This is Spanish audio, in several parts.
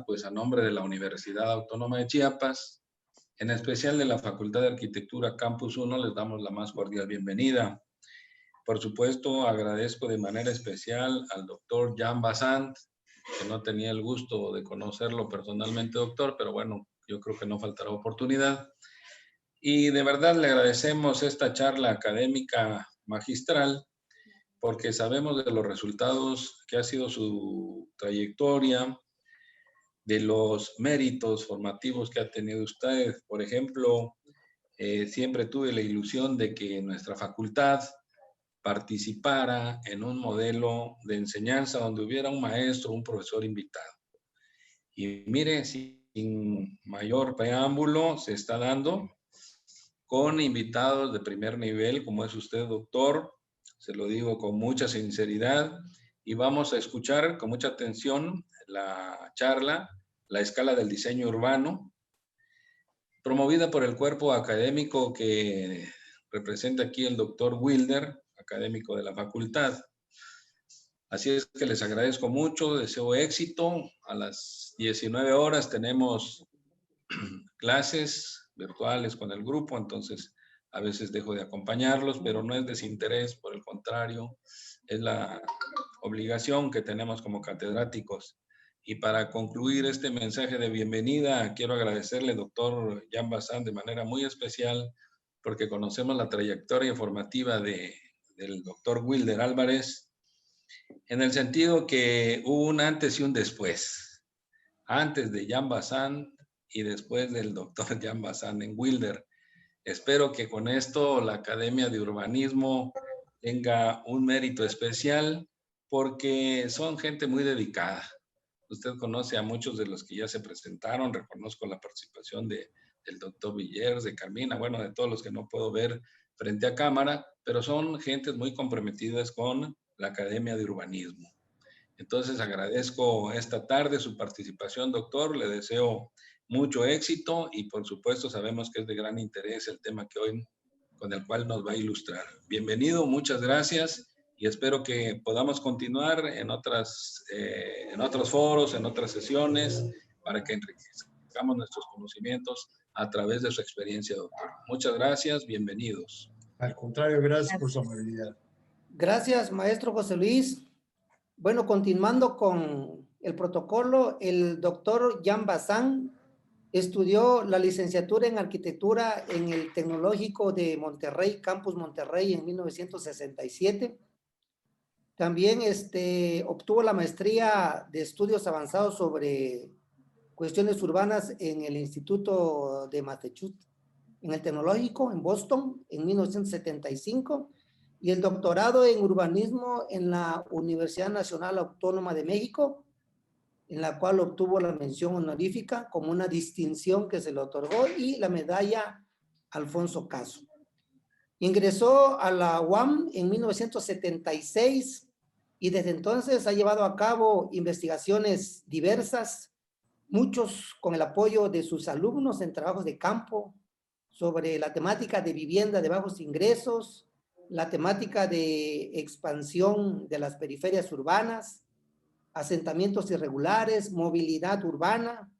pues a nombre de la Universidad Autónoma de Chiapas, en especial de la Facultad de Arquitectura Campus 1, les damos la más cordial bienvenida. Por supuesto, agradezco de manera especial al doctor Jan Bassant, que no tenía el gusto de conocerlo personalmente, doctor, pero bueno, yo creo que no faltará oportunidad. Y de verdad le agradecemos esta charla académica magistral, porque sabemos de los resultados que ha sido su trayectoria, de los méritos formativos que ha tenido usted. Por ejemplo, siempre tuve la ilusión de que nuestra facultad participara en un modelo de enseñanza donde hubiera un maestro, un profesor invitado. Y mire, sin mayor preámbulo, se está dando con invitados de primer nivel, como es usted, doctor. Se lo digo con mucha sinceridad. Y vamos a escuchar con mucha atención la charla, La escala del diseño urbano, promovida por el cuerpo académico que representa aquí el doctor Wilder, académico de la facultad. Así es que les agradezco mucho, deseo éxito. A las 19 horas tenemos clases virtuales con el grupo, entonces a veces dejo de acompañarlos, pero no es desinterés, por el contrario, es la obligación que tenemos como catedráticos. Y para concluir este mensaje de bienvenida, quiero agradecerle, doctor Jan Bassant, de manera muy especial, porque conocemos la trayectoria formativa del doctor Wilder Álvarez, en el sentido que hubo un antes y un después. Antes de Jan Bassant y después del doctor Jan Bassant en Wilder. Espero que con esto la Academia de Urbanismo tenga un mérito especial porque son gente muy dedicada. Usted conoce a muchos de los que ya se presentaron, reconozco la participación del doctor Villers, de Carmina, bueno, de todos los que no puedo ver frente a cámara, pero son gentes muy comprometidas con la Academia de Urbanismo. Entonces agradezco esta tarde su participación, doctor, le deseo mucho éxito y por supuesto sabemos que es de gran interés el tema que hoy, con el cual nos va a ilustrar. Bienvenido, muchas gracias y espero que podamos continuar en otros foros, en otras sesiones, para que enriquezcamos nuestros conocimientos a través de su experiencia, doctor. Muchas gracias, bienvenidos. Al contrario, gracias por su amabilidad. Gracias, maestro José Luis. Bueno, continuando con el protocolo, el doctor Jan Bassant estudió la licenciatura en arquitectura en el Tecnológico de Monterrey, Campus Monterrey, en 1967. También obtuvo la maestría de estudios avanzados sobre cuestiones urbanas en el Instituto de Massachusetts, en el Tecnológico en Boston, en 1975. Y el doctorado en urbanismo en la Universidad Nacional Autónoma de México, en la cual obtuvo la mención honorífica como una distinción que se le otorgó y la medalla Alfonso Caso. Ingresó a la UAM en 1976 y desde entonces ha llevado a cabo investigaciones diversas, muchos con el apoyo de sus alumnos en trabajos de campo sobre la temática de vivienda de bajos ingresos, la temática de expansión de las periferias urbanas, asentamientos irregulares, movilidad urbana,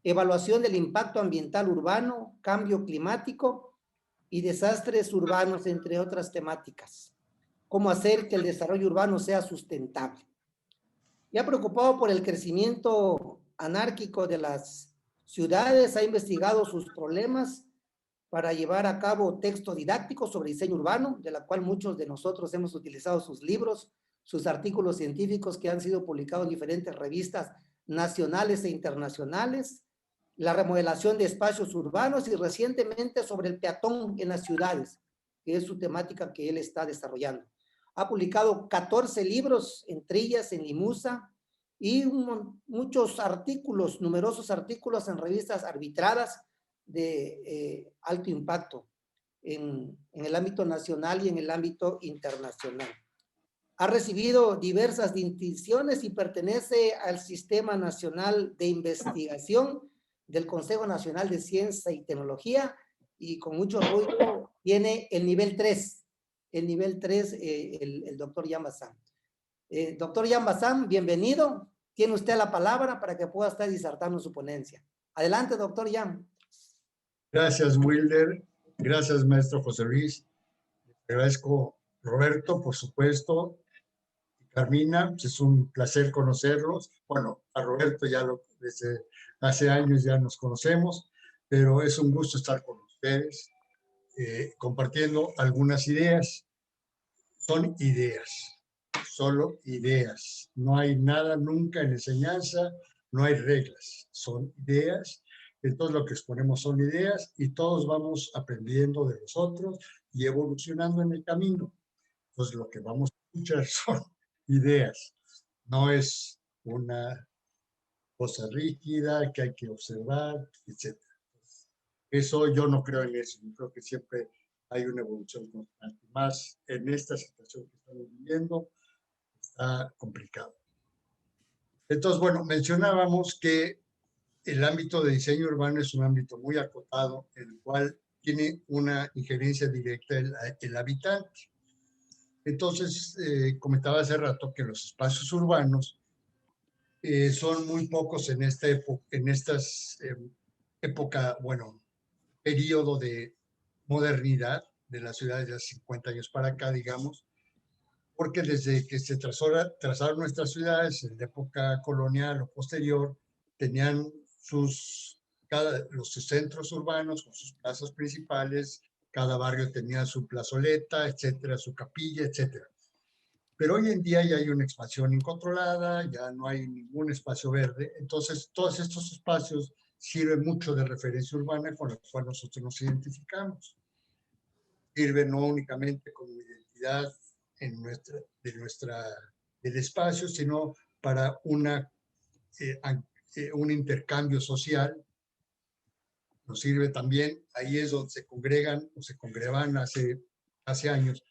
evaluación del impacto ambiental urbano, cambio climático y desastres urbanos, entre otras temáticas. Cómo hacer que el desarrollo urbano sea sustentable. Ya preocupado por el crecimiento anárquico de las ciudades, ha investigado sus problemas para llevar a cabo texto didáctico sobre diseño urbano, de la cual muchos de nosotros hemos utilizado sus libros, sus artículos científicos que han sido publicados en diferentes revistas nacionales e internacionales, la remodelación de espacios urbanos y recientemente sobre el peatón en las ciudades, que es su temática que él está desarrollando. Ha publicado 14 libros en Trillas, en Limusa, y muchos artículos, numerosos artículos en revistas arbitradas de alto impacto en el ámbito nacional y en el ámbito internacional. Ha recibido diversas distinciones y pertenece al Sistema Nacional de Investigación del Consejo Nacional de Ciencia y Tecnología y con mucho orgullo tiene el nivel 3, el doctor Jan Bassant. Doctor Jan Bassant, bienvenido. tiene usted la palabra para que pueda estar disertando su ponencia. Adelante, doctor Jan. Gracias, Wilder. Gracias, maestro José Luis. Le agradezco, Roberto, por supuesto. Carmina, pues es un placer conocerlos. Bueno, a Roberto desde hace años ya nos conocemos, pero es un gusto estar con ustedes compartiendo algunas ideas. Son ideas, solo ideas. No hay nada nunca en enseñanza, no hay reglas, son ideas. Entonces lo que exponemos son ideas y todos vamos aprendiendo de los otros y evolucionando en el camino. Entonces lo que vamos a escuchar son ideas. No es una cosa rígida que hay que observar, etc. Eso yo no creo en eso. Yo creo que siempre hay una evolución constante. Más en esta situación que estamos viviendo, está complicado. Entonces, bueno, mencionábamos que el ámbito de diseño urbano es un ámbito muy acotado, el cual tiene una injerencia directa el habitante. Entonces, comentaba hace rato que los espacios urbanos son muy pocos en esta época, bueno, periodo de modernidad de las ciudades de hace 50 años para acá, digamos, porque desde que se trazaron nuestras ciudades en la época colonial o posterior, tenían sus centros urbanos con sus plazas principales, cada barrio tenía su plazoleta, etcétera, su capilla, etcétera. Pero hoy en día ya hay una expansión incontrolada, ya no hay ningún espacio verde, entonces todos estos espacios sirven mucho de referencia urbana con la cual nosotros nos identificamos. Sirve no únicamente como identidad del espacio, sino para un intercambio social. Nos sirve también, ahí es donde se congregan o se congregaban hace años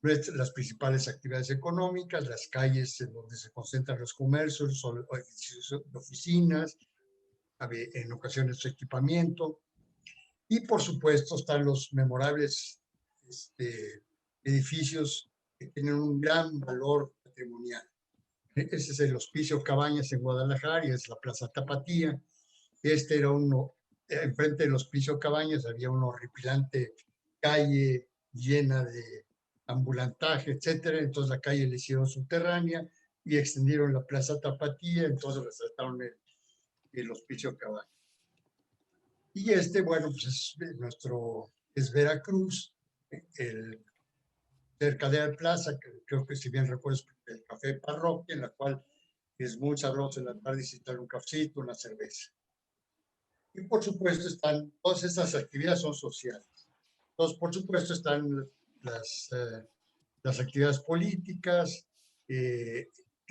las principales actividades económicas, las calles en donde se concentran los comercios, oficinas, en ocasiones su equipamiento. Y por supuesto están los memorables edificios que tienen un gran valor patrimonial. Ese es el Hospicio Cabañas en Guadalajara y es la Plaza Tapatía. Este era enfrente del Hospicio Cabañas había una horripilante calle llena de ambulantaje, etcétera. Entonces la calle le hicieron subterránea y extendieron la Plaza Tapatía, entonces resaltaron el Hospicio Cabañas. Y bueno, pues es Veracruz, cerca de la plaza, que creo que si bien recuerdo es el Café Parroquia, en la cual es muy sabroso en la tarde visitar un cafecito, una cerveza. Y por supuesto todas estas actividades son sociales. Entonces, por supuesto están las actividades políticas, que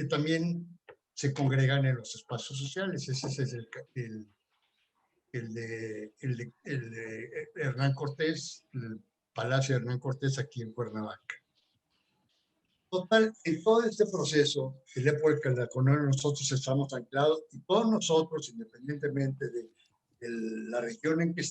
también se congregan en los espacios sociales. Ese es el de Hernán Cortés, el Palacio de Hernán Cortés aquí en Cuernavaca. Total, en todo este proceso, en la época en la que nosotros estamos anclados, y todos nosotros, independientemente de la región en que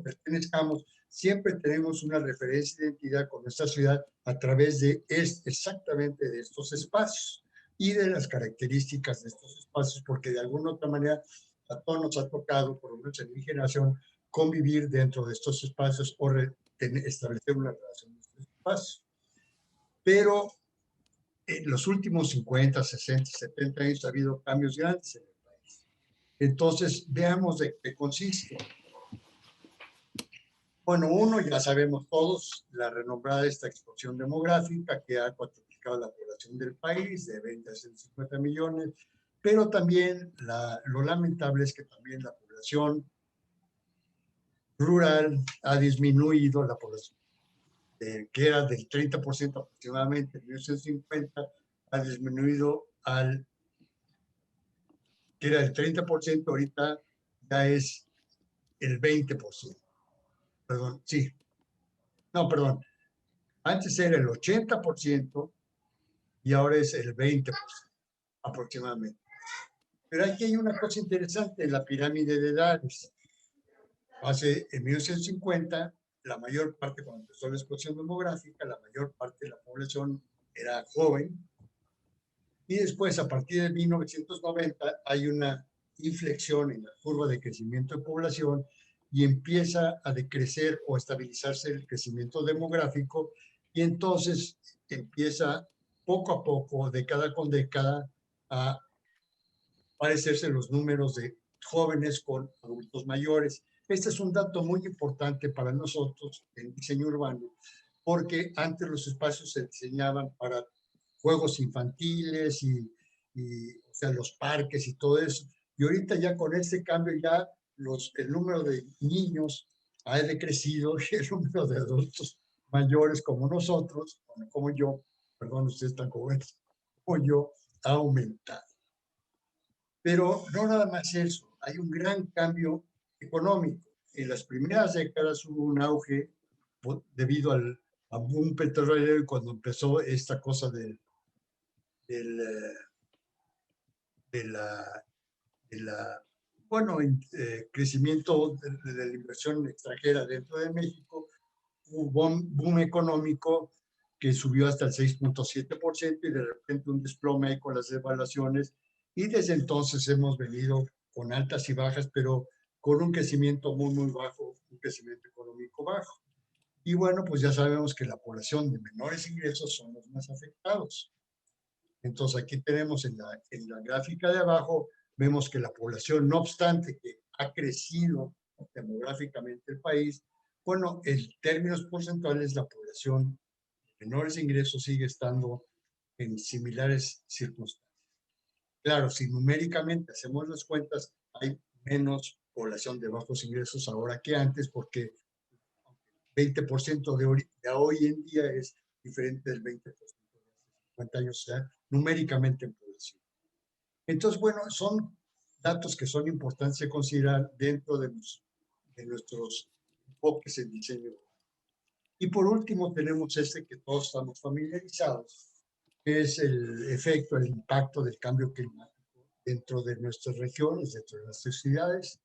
pertenezcamos, siempre tenemos una referencia de identidad con nuestra ciudad a través de exactamente de estos espacios y de las características de estos espacios, porque de alguna otra manera a todos nos ha tocado, por lo menos en mi generación, convivir dentro de estos espacios o establecer una relación en estos espacios. Pero en los últimos 50, 60, 70 años ha habido cambios grandes en el país. Entonces, veamos de qué consiste. Bueno, uno, ya sabemos todos, la renombrada esta explosión demográfica que ha cuatriplicado la población del país de 20 a 150 millones, pero también lo lamentable es que también la población rural ha disminuido, la población que era del 30% aproximadamente en 1950, ha disminuido que era el 30%, ahorita ya es el 20%. Perdón, sí. No, perdón. Antes era el 80% y ahora es el 20% aproximadamente. Pero aquí hay una cosa interesante en la pirámide de edades. En 1950, la mayor parte, cuando empezó la explosión demográfica, la mayor parte de la población era joven. Y después, a partir de 1990, hay una inflexión en la curva de crecimiento de población y empieza a decrecer o estabilizarse el crecimiento demográfico, y entonces empieza poco a poco, década con década, a parecerse los números de jóvenes con adultos mayores. Este es un dato muy importante para nosotros en diseño urbano, porque antes los espacios se diseñaban para juegos infantiles o sea, los parques y todo eso. Y ahorita ya con este cambio ya el número de niños ha decrecido y el número de adultos mayores como nosotros, como yo, perdón, ustedes están jóvenes, como yo, ha aumentado. Pero no nada más eso, hay un gran cambio económico. En las primeras décadas hubo un auge debido al boom petrolero, cuando empezó esta cosa del, de la bueno, crecimiento de la inversión extranjera dentro de México. Hubo un boom económico que subió hasta el 6.7% y de repente un desplome ahí con las devaluaciones, y desde entonces hemos venido con altas y bajas, pero con un crecimiento muy, muy bajo, un crecimiento económico bajo. Y bueno, pues ya sabemos que la población de menores ingresos son los más afectados. Entonces aquí tenemos en la gráfica de abajo, vemos que la población, no obstante que ha crecido demográficamente el país, bueno, en términos porcentuales la población de menores ingresos sigue estando en similares circunstancias. Claro, si numéricamente hacemos las cuentas, hay menos población de bajos ingresos ahora que antes, porque 20% de hoy en día es diferente del 20% de hace 50 años, o sea, numéricamente en población. Entonces, bueno, son datos que son importantes de considerar dentro de nuestros enfoques en diseño. Y por último tenemos este que todos estamos familiarizados, que es el efecto, el impacto del cambio climático dentro de nuestras regiones, dentro de nuestras ciudades.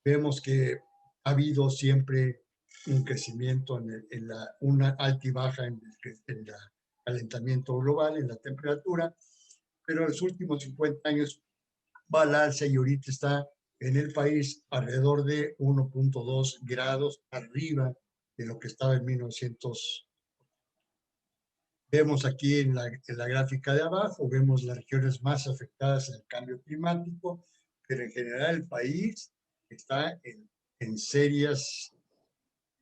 Vemos que ha habido siempre un crecimiento una alta y baja en el calentamiento global, en la temperatura, pero en los últimos 50 años va al alza y ahorita está en el país alrededor de 1.2 grados arriba de lo que estaba en 1900. Vemos aquí en la gráfica de abajo, vemos las regiones más afectadas en el cambio climático, pero en general el país está en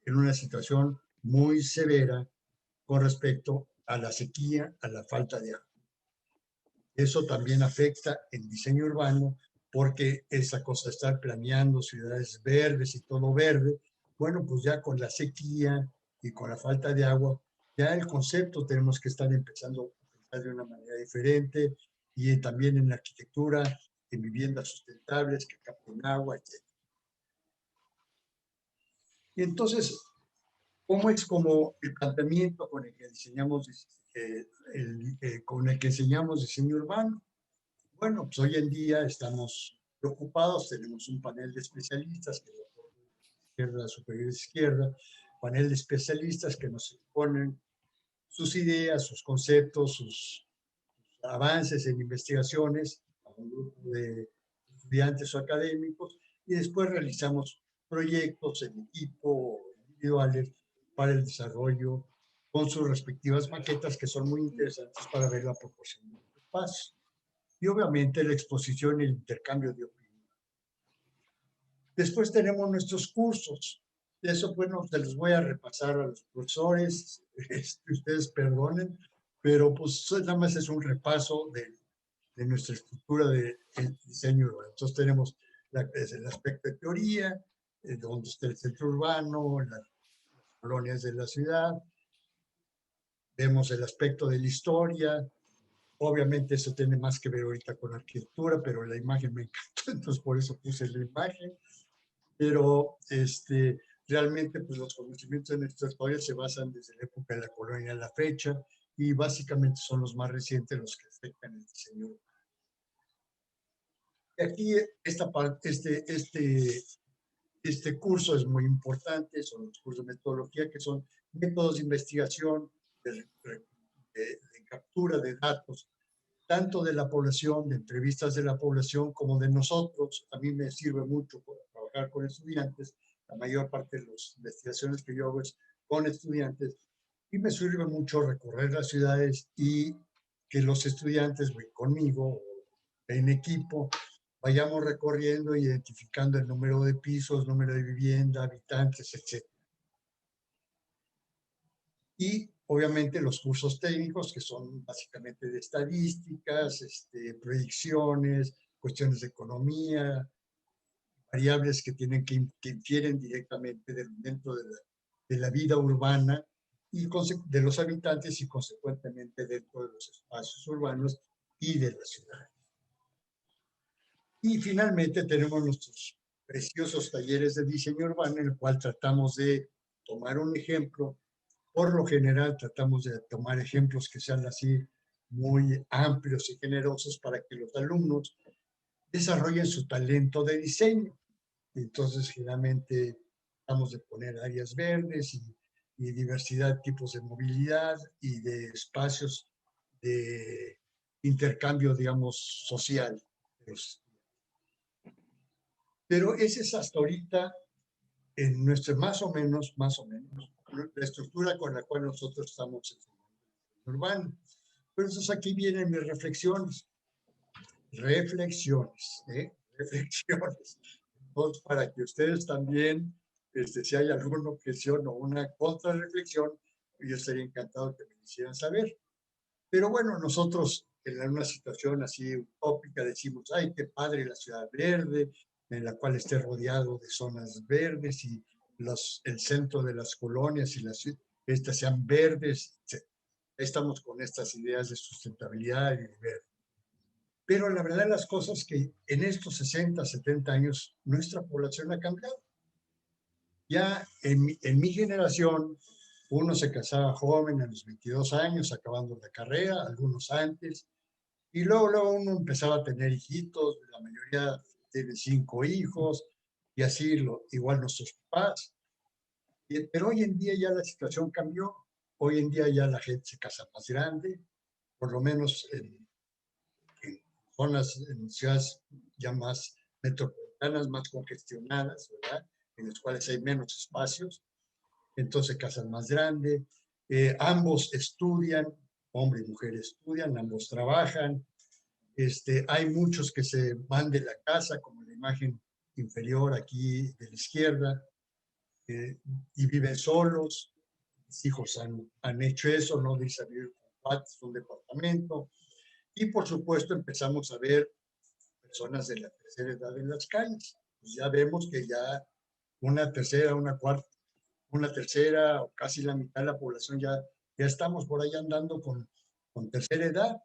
una situación muy severa con respecto a la sequía, a la falta de agua. Eso también afecta el diseño urbano, porque esa cosa de estar planeando ciudades verdes y todo verde, bueno, pues ya con la sequía y con la falta de agua, ya el concepto tenemos que estar empezando a pensar de una manera diferente, y también en la arquitectura, en viviendas sustentables que capten agua, etc. Y entonces, ¿cómo es como el planteamiento con el que diseñamos, con el que enseñamos diseño urbano? Bueno, pues hoy en día estamos preocupados, tenemos un panel de especialistas, que izquierda, superior izquierda, panel de especialistas que nos exponen sus ideas, sus conceptos, sus avances en investigaciones a un grupo de estudiantes o académicos, y después realizamos proyectos en equipo, individuales, para el desarrollo con sus respectivas maquetas, que son muy interesantes para ver la proporción de los espacios. Y obviamente la exposición y el intercambio de opinión. Después tenemos nuestros cursos. Eso, bueno, se los voy a repasar a los profesores, ustedes perdonen, pero pues nada más es un repaso de nuestra estructura de diseño urbano. Entonces tenemos el aspecto de teoría, donde está el centro urbano, las colonias de la ciudad. Vemos el aspecto de la historia. Obviamente eso tiene más que ver ahorita con arquitectura, pero la imagen me encantó, entonces por eso puse la imagen. Pero realmente pues los conocimientos de nuestra historia se basan desde la época de la colonia a la fecha, y básicamente son los más recientes los que afectan el diseño. Y aquí esta parte, este curso es muy importante, son los cursos de metodología, que son métodos de investigación, de captura de datos, tanto de la población, de entrevistas de la población, como de nosotros. A mí me sirve mucho para trabajar con estudiantes. La mayor parte de las investigaciones que yo hago es con estudiantes. Y me sirve mucho recorrer las ciudades y que los estudiantes conmigo, en equipo, vayamos recorriendo, identificando el número de pisos, número de vivienda, habitantes, etc. Y obviamente los cursos técnicos, que son básicamente de estadísticas, predicciones, cuestiones de economía, variables que infieren directamente dentro de la vida urbana y de los habitantes y consecuentemente dentro de los espacios urbanos y de la ciudad. Y finalmente tenemos nuestros preciosos talleres de diseño urbano, en el cual tratamos de tomar un ejemplo. Por lo general tratamos de tomar ejemplos que sean así muy amplios y generosos para que los alumnos desarrollen su talento de diseño. Entonces, generalmente tratamos de poner áreas verdes y diversidad de tipos de movilidad y de espacios de intercambio, digamos, social. Pero ese es hasta ahorita en nuestro más o menos, la estructura con la cual nosotros estamos en urbano. Pero entonces aquí vienen mis reflexiones. Reflexiones. Entonces, para que ustedes también, si hay alguna objeción o una contrarreflexión, yo estaría encantado que me hicieran saber. Pero bueno, nosotros en una situación así utópica decimos, ay, qué padre la ciudad verde, en la cual esté rodeado de zonas verdes y el centro de las colonias y estas sean verdes, etc. Estamos con estas ideas de sustentabilidad y de verde. Pero la verdad de las cosas es que en estos 60, 70 años nuestra población ha cambiado. Ya en mi generación, uno se casaba joven a los 22 años, acabando la carrera, algunos antes, y luego uno empezaba a tener hijitos, la mayoría tiene 5 hijos, y así igual nuestros papás. Pero hoy en día ya la situación cambió. Hoy en día ya la gente se casa más grande, por lo menos en zonas, en ciudades ya más metropolitanas, más congestionadas, ¿verdad? En las cuales hay menos espacios. Entonces casan más grande. Ambos estudian, hombre y mujer estudian, ambos trabajan. Hay muchos que se van de la casa, como la imagen inferior aquí de la izquierda, y viven solos. Mis hijos han hecho eso, no de irse a vivir con un departamento. Y por supuesto empezamos a ver personas de la tercera edad en las calles. Pues ya vemos que ya una tercera, una cuarta, una tercera o casi la mitad de la población ya estamos por ahí andando con tercera edad.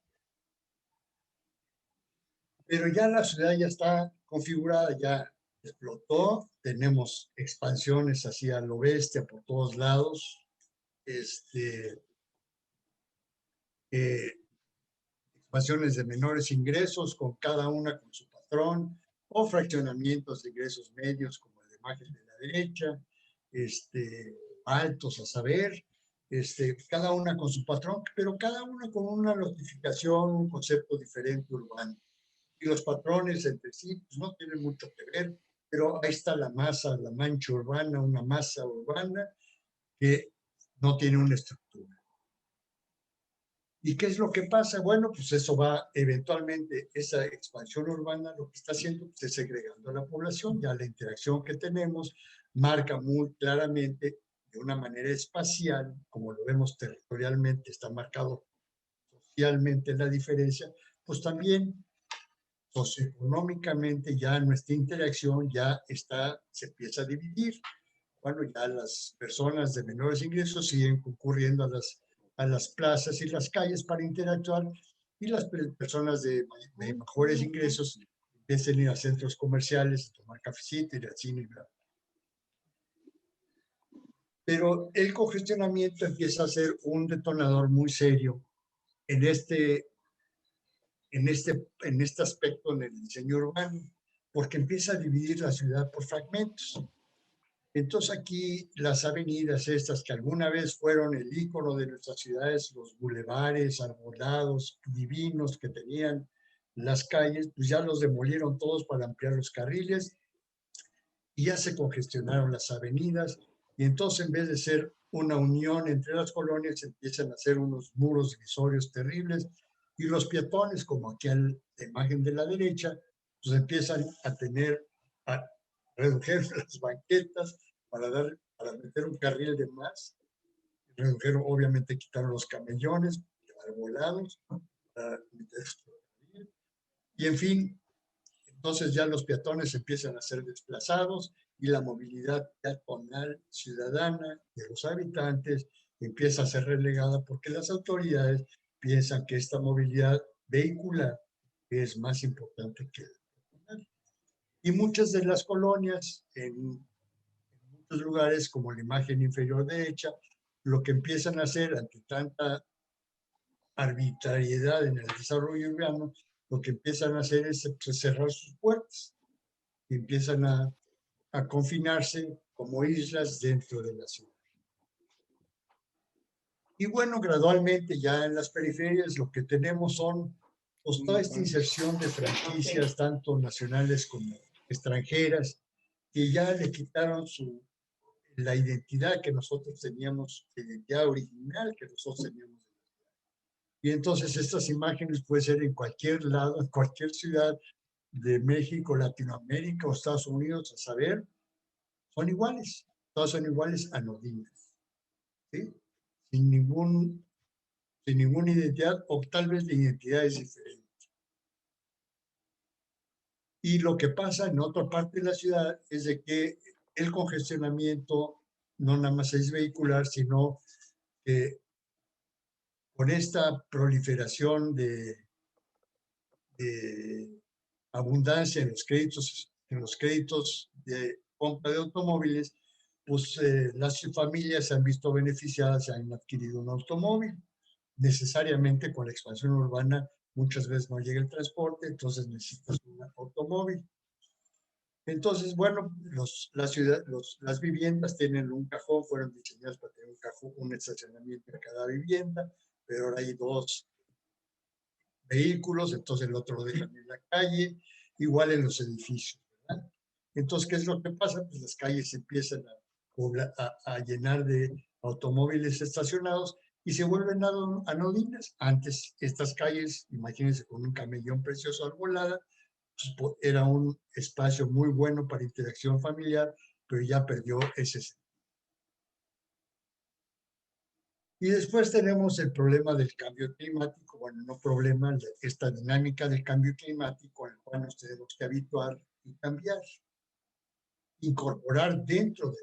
Pero ya la ciudad ya está configurada, ya explotó, tenemos expansiones hacia el oeste por todos lados, expansiones de menores ingresos, con cada una con su patrón, o fraccionamientos de ingresos medios, como la imagen de la derecha, altos a saber, cada una con su patrón, pero cada una con una notificación, un concepto diferente urbano. Y los patrones entre sí pues, no tienen mucho que ver, pero ahí está la masa, la mancha urbana, una masa urbana que no tiene una estructura. ¿Y qué es lo que pasa? Bueno, pues eso va eventualmente, esa expansión urbana lo que está haciendo pues, es segregando a la población. Ya la interacción que tenemos marca muy claramente, de una manera espacial, como lo vemos territorialmente, está marcado socialmente la diferencia, pues también socioeconómicamente ya nuestra interacción ya se empieza a dividir. Bueno, ya las personas de menores ingresos siguen concurriendo a las plazas y las calles para interactuar y las personas de mejores ingresos empiezan a ir a centros comerciales, a tomar cafecito, ir al cine. Pero el congestionamiento empieza a ser un detonador muy serio en este aspecto en el diseño urbano, porque empieza a dividir la ciudad por fragmentos. Entonces aquí las avenidas estas que alguna vez fueron el ícono de nuestras ciudades, los bulevares arbolados, divinos que tenían las calles, pues ya los demolieron todos para ampliar los carriles y ya se congestionaron las avenidas y entonces en vez de ser una unión entre las colonias empiezan a hacer unos muros divisorios terribles y los peatones, como aquí en la imagen de la derecha, pues empiezan a redujeron las banquetas para meter un carril de más, redujeron, obviamente quitaron los camellones arbolados, para meter y en fin, entonces ya los peatones empiezan a ser desplazados y la movilidad peatonal ciudadana de los habitantes empieza a ser relegada porque las autoridades piensan que esta movilidad vehicular es más importante que la peatonal. Y muchas de las colonias en muchos lugares, como la imagen inferior derecha, lo que empiezan a hacer ante tanta arbitrariedad en el desarrollo urbano, lo que empiezan a hacer es cerrar sus puertas y empiezan a confinarse como islas dentro de la ciudad. Y bueno, gradualmente ya en las periferias lo que tenemos son pues, toda esta inserción de franquicias, tanto nacionales como extranjeras, que ya le quitaron la identidad que nosotros teníamos, la identidad original que nosotros teníamos. Y entonces estas imágenes pueden ser en cualquier lado, en cualquier ciudad de México, Latinoamérica o Estados Unidos, a saber, son iguales. Todas son iguales anodinas, ¿sí? Sin ninguna identidad, o tal vez la identidad es diferente. Y lo que pasa en otra parte de la ciudad es de que el congestionamiento no nada más es vehicular, sino que con esta proliferación de abundancia en los créditos de compra de automóviles, pues las familias se han visto beneficiadas, se han adquirido un automóvil. Necesariamente con la expansión urbana muchas veces no llega el transporte, entonces necesitas un automóvil. Entonces, bueno, las viviendas tienen un cajón, fueron diseñadas para tener un cajón, un estacionamiento en cada vivienda, pero ahora hay 2 vehículos, entonces el otro lo dejan en la calle, igual en los edificios, ¿verdad? Entonces, ¿qué es lo que pasa? Pues las calles empiezan a llenar de automóviles estacionados y se vuelven anodinas. Antes, estas calles, imagínense, con un camellón precioso arbolada, pues, era un espacio muy bueno para interacción familiar, pero ya perdió ese sentido. Y después tenemos el problema del cambio climático, bueno, no problema, esta dinámica del cambio climático al cual nos tenemos que habituar y cambiar, incorporar dentro de,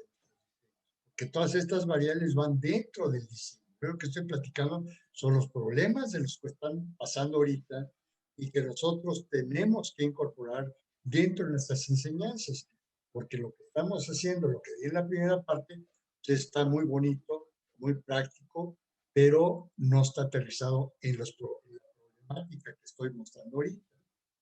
porque todas estas variables van dentro del diseño. Lo que estoy platicando son los problemas de los que están pasando ahorita y que nosotros tenemos que incorporar dentro de nuestras enseñanzas, porque lo que estamos haciendo, lo que di en la primera parte, está muy bonito, muy práctico, pero no está aterrizado en la problemática que estoy mostrando ahorita.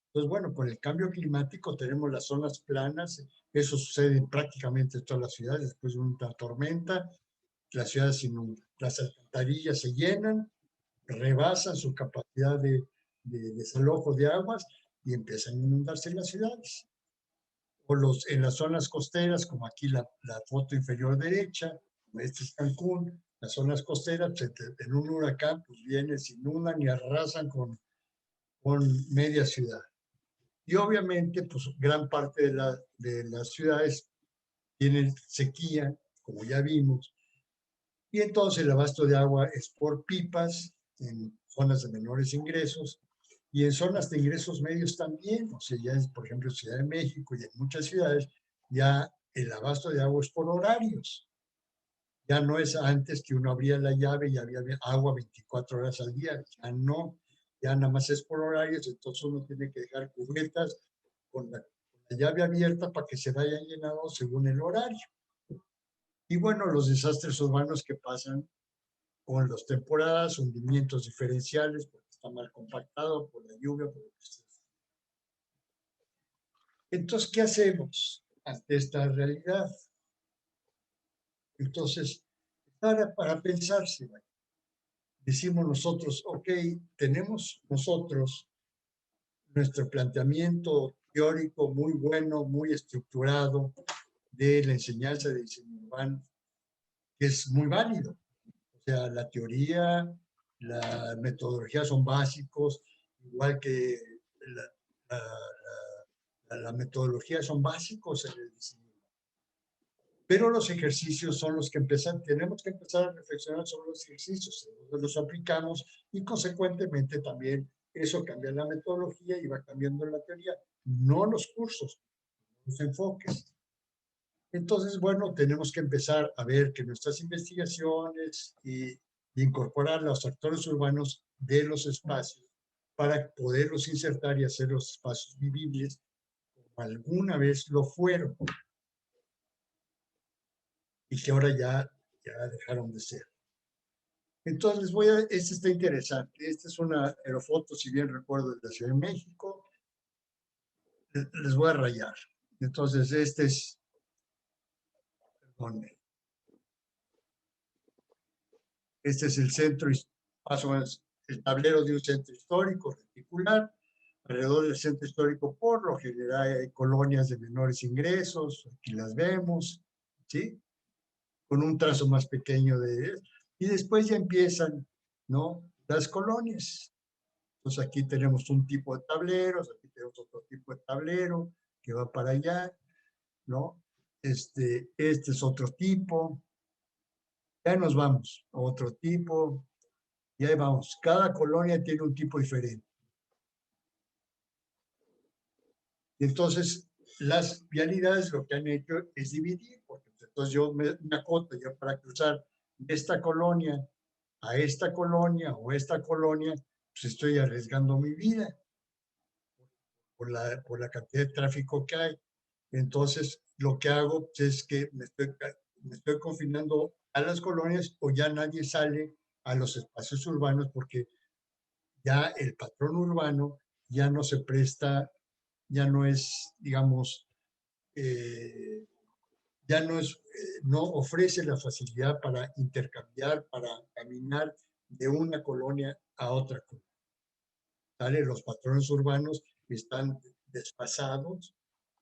Entonces, bueno, con el cambio climático tenemos las zonas planas, eso sucede en prácticamente todas las ciudades, después de una tormenta, las ciudades se inundan, las alcantarillas se llenan, rebasan su capacidad de desalojo de aguas y empiezan a inundarse las ciudades. O en las zonas costeras, como aquí la foto inferior derecha, este es Cancún, las zonas costeras, en un huracán, pues vienen, se inundan y arrasan con media ciudad. Y obviamente, pues gran parte de las ciudades tienen sequía, como ya vimos, y entonces el abasto de agua es por pipas en zonas de menores ingresos y en zonas de ingresos medios también. O sea, ya es, por ejemplo, Ciudad de México y en muchas ciudades, ya el abasto de agua es por horarios. Ya no es antes que uno abría la llave y había agua 24 horas al día. Ya no, ya nada más es por horarios, entonces uno tiene que dejar cubetas con la llave abierta para que se vayan llenando según el horario. Y bueno, los desastres urbanos que pasan con las temporadas, hundimientos diferenciales, porque está mal compactado por la lluvia. Entonces, ¿qué hacemos ante esta realidad? Entonces, para pensarse, decimos nosotros, ok, tenemos nosotros nuestro planteamiento teórico muy bueno, muy estructurado de la enseñanza de diseño urbano, que es muy válido. O sea, la teoría, la metodología son básicos, igual que la metodología son básicos en el diseño. Pero los ejercicios son los que tenemos que empezar a reflexionar sobre los ejercicios, los aplicamos y consecuentemente también eso cambia la metodología y va cambiando la teoría, no los cursos, los enfoques. Entonces, bueno, tenemos que empezar a ver que nuestras investigaciones y incorporar los actores urbanos de los espacios para poderlos insertar y hacer los espacios vivibles como alguna vez lo fueron y que ahora ya dejaron de ser. Entonces, este está interesante. Esta es una aerofoto, si bien recuerdo, de la Ciudad de México. Les voy a rayar. Entonces, este es, perdón, este es el centro, más o menos el tablero de un centro histórico reticular. Alrededor del centro histórico, por lo general, hay colonias de menores ingresos, aquí las vemos, ¿sí? Con un trazo más pequeño y después ya empiezan, ¿no? Las colonias. Entonces aquí tenemos un tipo de tableros, aquí tenemos otro tipo de tablero que va para allá, ¿no? Este es otro tipo. Ya nos vamos a otro tipo. Y ahí vamos. Cada colonia tiene un tipo diferente. Entonces, las vialidades lo que han hecho es dividir, porque entonces yo me acoto yo para cruzar de esta colonia a esta colonia o esta colonia, pues estoy arriesgando mi vida por la cantidad de tráfico que hay. Entonces, lo que hago es que me estoy confinando a las colonias o ya nadie sale a los espacios urbanos porque ya el patrón urbano ya no se presta, ya no es, digamos, ya no ofrece la facilidad para intercambiar, para caminar de una colonia a otra colonia. ¿Sale? Los patrones urbanos están desfasados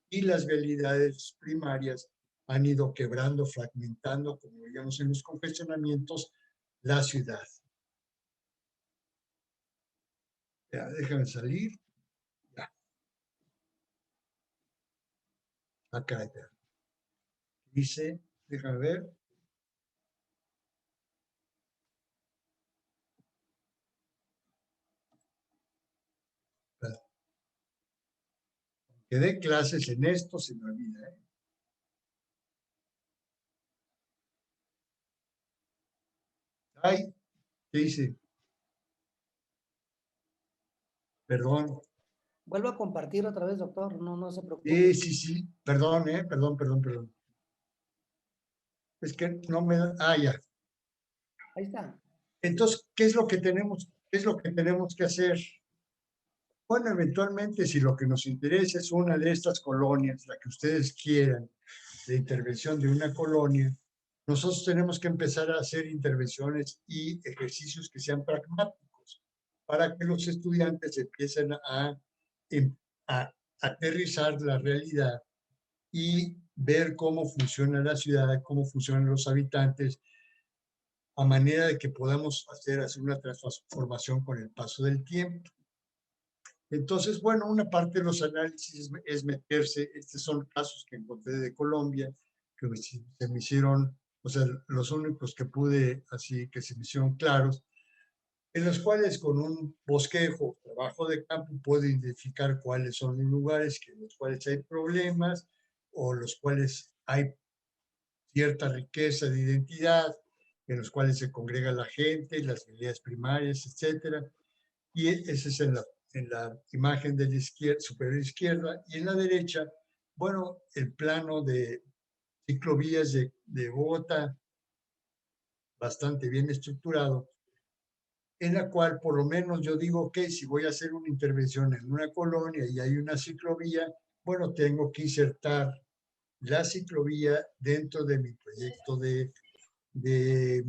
y las vialidades primarias han ido quebrando, fragmentando, como veíamos en los confesionamientos, la ciudad. Ya, déjame salir. Ya. Acá, ya. Dice, déjame ver. Que dé clases en esto, se me olvida. Ay, ¿qué dice? Perdón. Vuelvo a compartir otra vez, doctor. No se preocupe. Sí. Perdón, perdón. Es que no me da. Ah, ya. Ahí está. Entonces, ¿qué es lo que tenemos que hacer? Bueno, eventualmente, si lo que nos interesa es una de estas colonias, la que ustedes quieran, de intervención de una colonia, nosotros tenemos que empezar a hacer intervenciones y ejercicios que sean pragmáticos para que los estudiantes empiecen a aterrizar la realidad y ver cómo funciona la ciudad, cómo funcionan los habitantes, a manera de que podamos hacer una transformación con el paso del tiempo. Entonces, bueno, una parte de los análisis es meterse, estos son casos que encontré de Colombia, que se me hicieron, o sea, los únicos que pude, así que se me hicieron claros, en los cuales con un bosquejo, trabajo de campo, puedo identificar cuáles son los lugares en los cuales hay problemas o los cuales hay cierta riqueza de identidad, en los cuales se congrega la gente, las habilidades primarias, etcétera. Y ese es en la imagen de la izquierda, superior izquierda, y en la derecha, bueno, el plano de ciclovías de Bogotá, bastante bien estructurado, en la cual por lo menos yo digo que si voy a hacer una intervención en una colonia y hay una ciclovía, bueno, tengo que insertar la ciclovía dentro de mi proyecto de de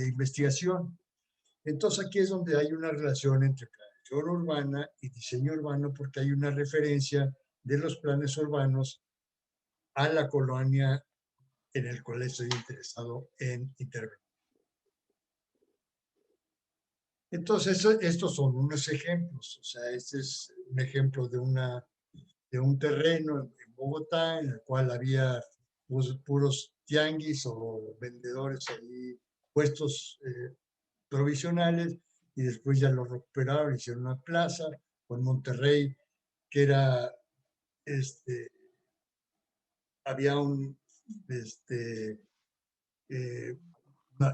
investigación. Entonces aquí es donde hay una relación entre planeación urbana y diseño urbano, porque hay una referencia de los planes urbanos a la colonia en el cual estoy interesado en intervenir. Entonces, estos son unos ejemplos. O sea, este es un ejemplo de un terreno en Bogotá en el cual había puros tianguis o vendedores ahí, puestos provisionales, y después ya lo recuperaron, hicieron una plaza, con Monterrey, que era, había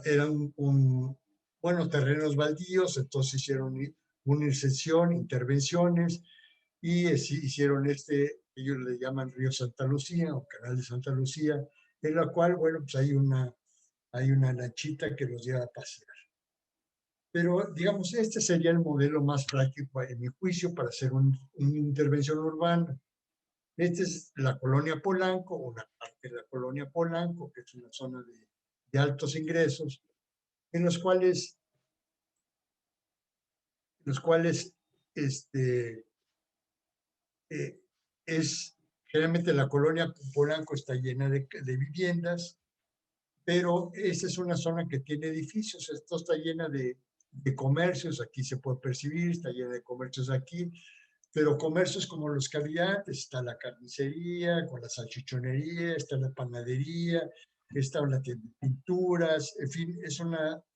eran bueno, terrenos baldíos, entonces hicieron una inserción, intervenciones, y hicieron ellos le llaman Río Santa Lucía o Canal de Santa Lucía, en la cual, bueno, pues hay una lanchita que los lleva a pasear. Pero, digamos, este sería el modelo más práctico, en mi juicio, para hacer una intervención urbana. Esta es la colonia Polanco, o una parte de la colonia Polanco, que es una zona de altos ingresos, en los cuales generalmente la colonia Polanco está llena de viviendas, pero esa es una zona que tiene edificios, esto está llena de comercios, aquí se puede percibir, está llena de comercios aquí, pero comercios como los que había antes, está la carnicería, con la salchichonería, está la panadería, está una tienda de pinturas, en fin,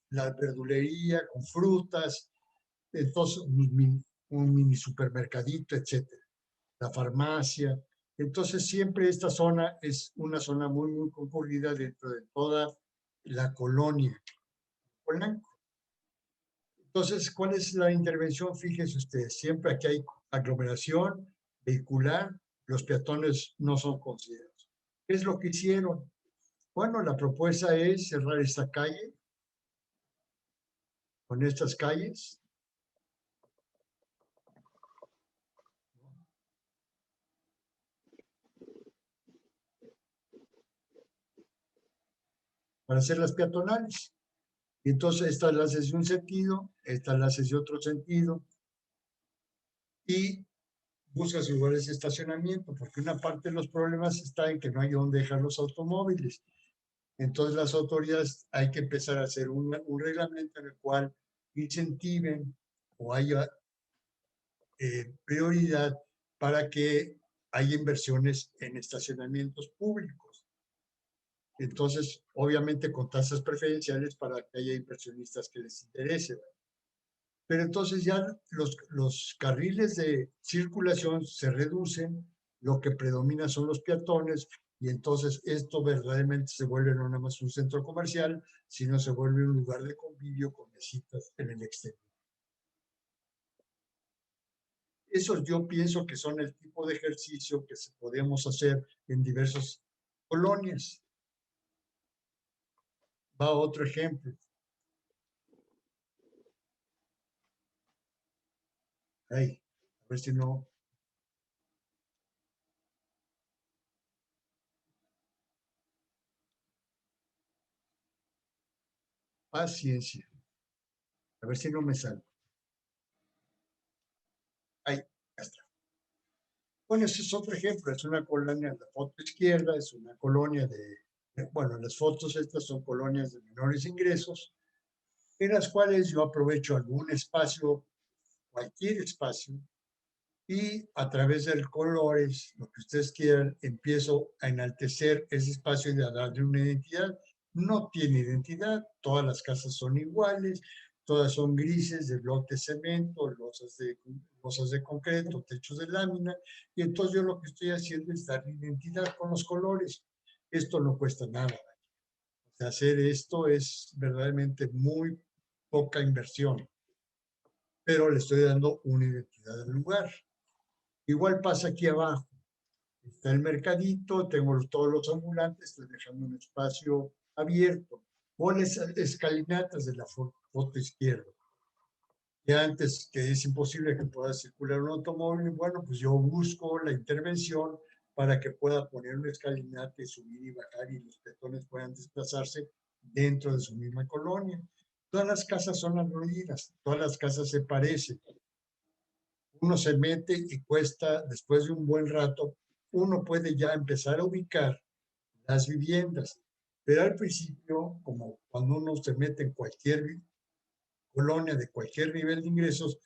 la verdulería con frutas, entonces un mini supermercadito, etcétera, la farmacia. Entonces siempre esta zona es una zona muy, muy concurrida dentro de toda la colonia Polanco. Entonces, ¿cuál es la intervención? Fíjense ustedes, siempre aquí hay aglomeración vehicular, los peatones no son considerados. ¿Qué es lo que hicieron? Bueno, la propuesta es cerrar esta calle con estas calles. Para hacerlas peatonales. Y entonces estas las haces de un sentido, estas las haces de otro sentido, y buscas lugares de estacionamiento, porque una parte de los problemas está en que no hay dónde dejar los automóviles. Entonces las autoridades hay que empezar a hacer un reglamento en el cual incentiven o haya prioridad para que haya inversiones en estacionamientos públicos. Entonces, obviamente con tasas preferenciales para que haya inversionistas que les interese. Pero entonces ya los carriles de circulación se reducen, lo que predomina son los peatones, y entonces esto verdaderamente se vuelve no nada más un centro comercial, sino se vuelve un lugar de convivio con mesitas en el exterior. Esos yo pienso que son el tipo de ejercicio que podemos hacer en diversas colonias. Va otro ejemplo. Ay, a ver si no. Paciencia. A ver si no me sale. Ahí, ya está. Bueno, ese es otro ejemplo. Es una colonia, la foto izquierda es una colonia bueno, las fotos estas son colonias de menores ingresos, en las cuales yo aprovecho algún espacio, cualquier espacio, y a través de colores, lo que ustedes quieran, empiezo a enaltecer ese espacio y a darle una identidad. No tiene identidad, todas las casas son iguales, todas son grises, de bloque de cemento, losas de concreto, techos de lámina, y entonces yo lo que estoy haciendo es darle identidad con los colores. Esto no cuesta nada. O sea, hacer esto es verdaderamente muy poca inversión, pero le estoy dando una identidad al lugar. Igual pasa aquí abajo. Está el mercadito, tengo todos los ambulantes, estoy dejando un espacio abierto. O las escalinatas de la foto izquierda. Y antes que es imposible que pueda circular un automóvil, bueno, pues yo busco la intervención para que pueda poner una escalinata y subir y bajar y los peatones puedan desplazarse dentro de su misma colonia. Todas las casas son aburridas, todas las casas se parecen. Uno se mete y cuesta, después de un buen rato, uno puede ya empezar a ubicar las viviendas. Pero al principio, como cuando uno se mete en cualquier colonia de cualquier nivel de ingresos,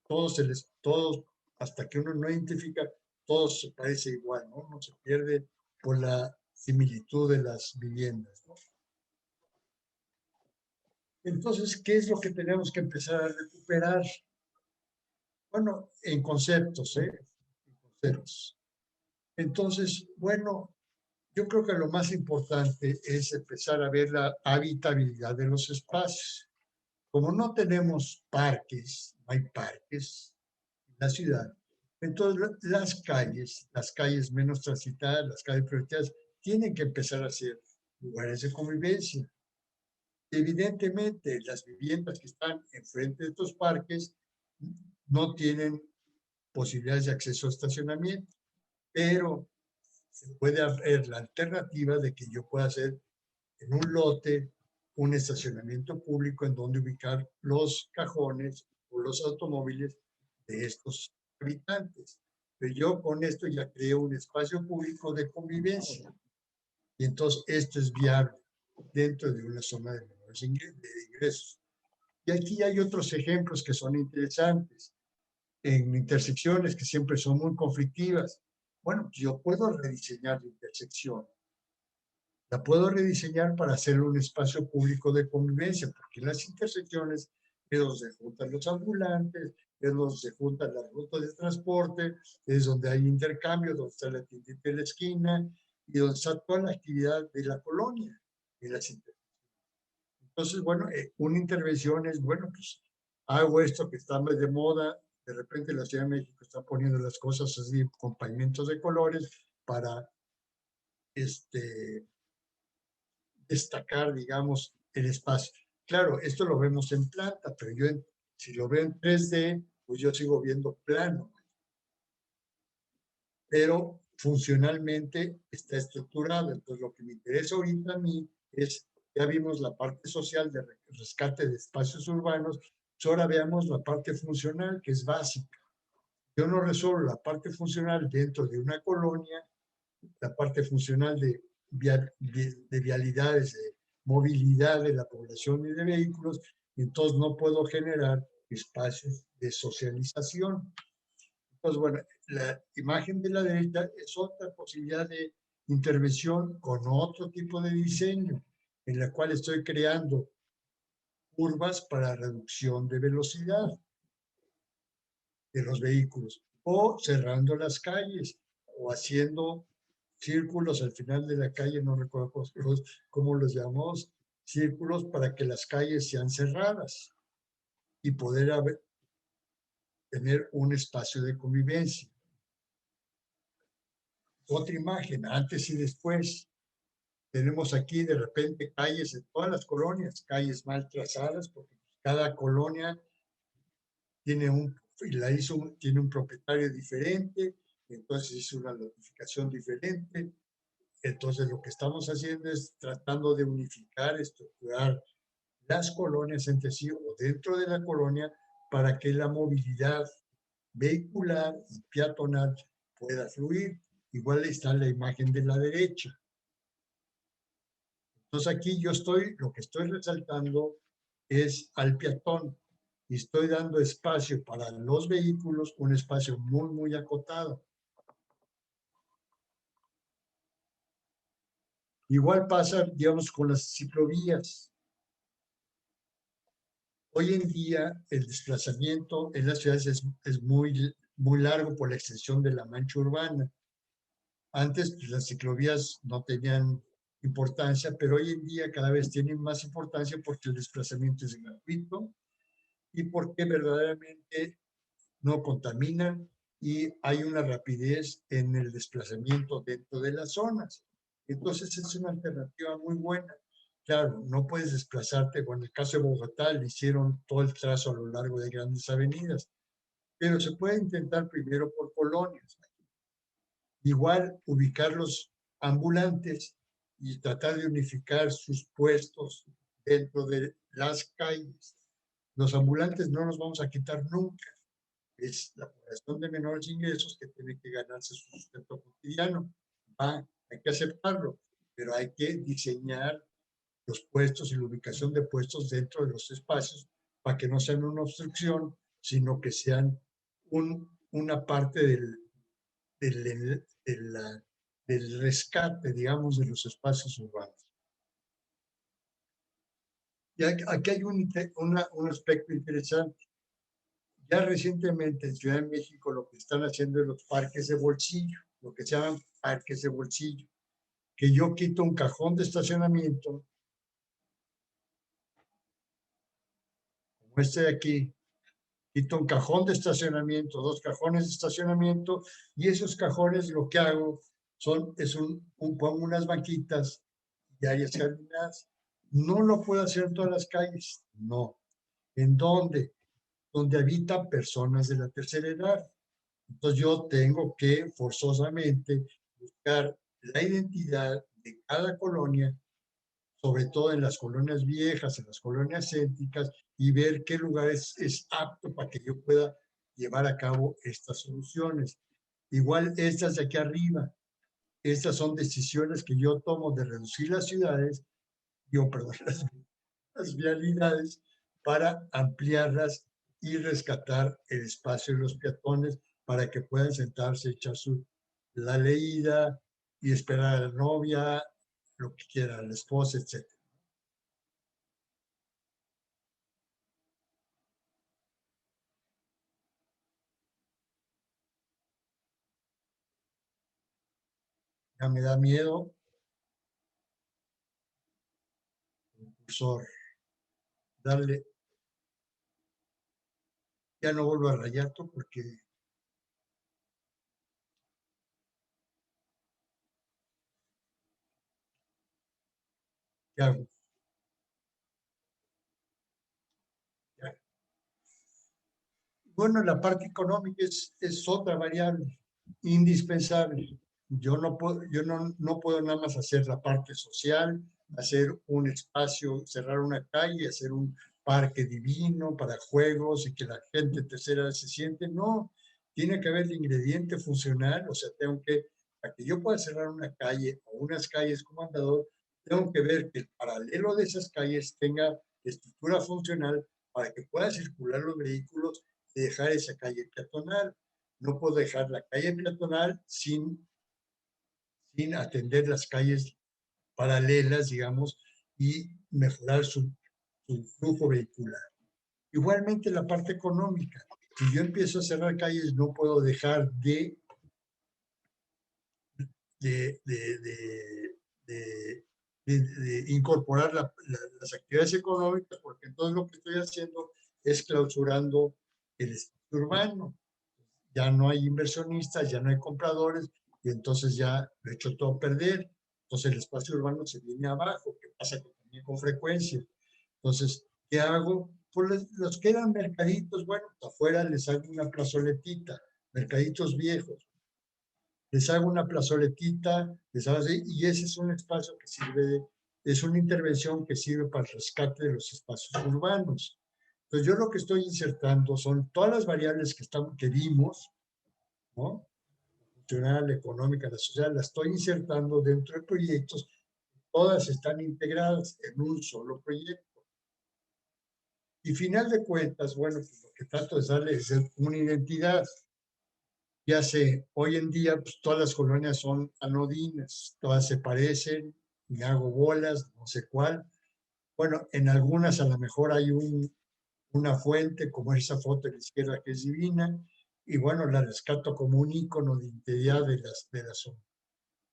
todos, hasta que uno no identifica, todos se parece igual, ¿no? Uno se pierde por la similitud de las viviendas, ¿no? Entonces, ¿qué es lo que tenemos que empezar a recuperar? Bueno, en conceptos, ¿eh? En conceptos. Entonces, bueno, yo creo que lo más importante es empezar a ver la habitabilidad de los espacios. Como no tenemos parques, no hay parques en la ciudad, entonces las calles menos transitadas, las calles prioritarias, tienen que empezar a ser lugares de convivencia. Evidentemente, las viviendas que están enfrente de estos parques no tienen posibilidades de acceso a estacionamiento, pero se puede haber la alternativa de que yo pueda hacer en un lote un estacionamiento público en donde ubicar los cajones o los automóviles de estos habitantes. Pero yo con esto ya creo un espacio público de convivencia. Y entonces esto es viable dentro de una zona de menores ingresos. Y aquí hay otros ejemplos que son interesantes. En intersecciones que siempre son muy conflictivas. Bueno, yo puedo rediseñar la intersección. La puedo rediseñar para hacer un espacio público de convivencia, porque en las intersecciones es donde se juntan los ambulantes, es donde se juntan las rutas de transporte, es donde hay intercambio, donde está la tiendita de la esquina y donde está toda la actividad de la colonia en las intersecciones. Entonces, bueno, una intervención es, bueno, pues hago esto que está más de moda, de repente la Ciudad de México está poniendo las cosas así con pavimentos de colores para destacar, digamos, el espacio. Claro, esto lo vemos en planta, pero yo si lo veo en 3D, pues yo sigo viendo plano. Pero funcionalmente está estructurado. Entonces, lo que me interesa ahorita a mí es, ya vimos la parte social de rescate de espacios urbanos, pues ahora veamos la parte funcional, que es básica. Yo no resuelvo la parte funcional dentro de una colonia, la parte funcional de vialidades, de movilidad de la población y de vehículos, entonces no puedo generar espacios de socialización. Entonces, bueno, la imagen de la derecha es otra posibilidad de intervención con otro tipo de diseño, en la cual estoy creando curvas para reducción de velocidad de los vehículos, o cerrando las calles, o haciendo círculos al final de la calle, no recuerdo cómo los llamamos, círculos para que las calles sean cerradas y poder tener un espacio de convivencia. Otra imagen, antes y después. Tenemos aquí de repente calles en todas las colonias, calles mal trazadas, porque cada colonia tiene tiene un propietario diferente, entonces hizo una notificación diferente. Entonces lo que estamos haciendo es tratando de unificar, estructurar las colonias entre sí o dentro de la colonia para que la movilidad vehicular y peatonal pueda fluir. Igual está la imagen de la derecha. Entonces aquí lo que estoy resaltando es al peatón y estoy dando espacio para los vehículos, un espacio muy, muy acotado. Igual pasa, digamos, con las ciclovías. Hoy en día el desplazamiento en las ciudades es muy, muy largo por la extensión de la mancha urbana. Antes pues, las ciclovías no tenían importancia, pero hoy en día cada vez tienen más importancia porque el desplazamiento es gratuito y porque verdaderamente no contaminan y hay una rapidez en el desplazamiento dentro de las zonas. Entonces es una alternativa muy buena. Claro, no puedes desplazarte, bueno, en el caso de Bogotá le hicieron todo el trazo a lo largo de grandes avenidas, pero se puede intentar primero por colonias. Igual ubicar los ambulantes y tratar de unificar sus puestos dentro de las calles. Los ambulantes no nos vamos a quitar nunca. Es la población de menores ingresos que tiene que ganarse su sustento cotidiano. Hay que aceptarlo, pero hay que diseñar los puestos y la ubicación de puestos dentro de los espacios para que no sean una obstrucción, sino que sean una parte del rescate, digamos, de los espacios urbanos. Y aquí hay un aspecto interesante. Ya recientemente en Ciudad de México lo que están haciendo es los parques de bolsillo, lo que se llaman parques de bolsillo, que yo quito un cajón de estacionamiento, como este de aquí, quito un cajón de estacionamiento, 2 cajones de estacionamiento, y esos cajones lo que hago pongo unas banquitas y áreas jardinadas. No lo puedo hacer en todas las calles, no. ¿En dónde? Donde habitan personas de la tercera edad. Entonces yo tengo que forzosamente buscar la identidad de cada colonia, sobre todo en las colonias viejas, en las colonias céntricas, y ver qué lugar es apto para que yo pueda llevar a cabo estas soluciones. Igual estas de aquí arriba, estas son decisiones que yo tomo de reducir las ciudades, perdón, las vialidades para ampliarlas y rescatar el espacio de los peatones para que puedan sentarse, echar la leída y esperar a la novia, lo que quiera, la esposa, etc. Ya me da miedo el cursor, darle, ya no vuelvo a rayato porque ¿qué hago? Ya. Bueno, la parte económica es otra variable indispensable. Yo no puedo nada más hacer la parte social, hacer un espacio, cerrar una calle, hacer un parque divino para juegos y que la gente tercera se siente. No, tiene que haber el ingrediente funcional, o sea, para que yo pueda cerrar una calle o unas calles como andador, tengo que ver que el paralelo de esas calles tenga estructura funcional para que puedan circular los vehículos y dejar esa calle peatonal. No puedo dejar la calle peatonal sin atender las calles paralelas, digamos, y mejorar su flujo vehicular. Igualmente la parte económica. Si yo empiezo a cerrar calles, no puedo dejar de incorporar las actividades económicas, porque entonces lo que estoy haciendo es clausurando el espacio urbano. Ya no hay inversionistas, ya no hay compradores, y entonces ya lo he hecho todo perder. Entonces el espacio urbano se viene abajo, que pasa también con frecuencia. Entonces, ¿qué hago? Pues los que eran mercaditos, bueno, afuera les hago una plazoletita, mercaditos viejos. Les hago una plazoletita, y ese es un espacio que sirve, es una intervención que sirve para el rescate de los espacios urbanos. Entonces, yo lo que estoy insertando son todas las variables que vimos, ¿no? Funcional, económica, la social, las estoy insertando dentro de proyectos, todas están integradas en un solo proyecto. Y final de cuentas, bueno, pues lo que trato de darle es una identidad. Ya sé, hoy en día pues, todas las colonias son anodinas, todas se parecen, me hago bolas, no sé cuál. Bueno, en algunas a lo mejor hay una fuente, como esa foto de la izquierda que es divina, y bueno, la rescato como un ícono de identidad de la zona.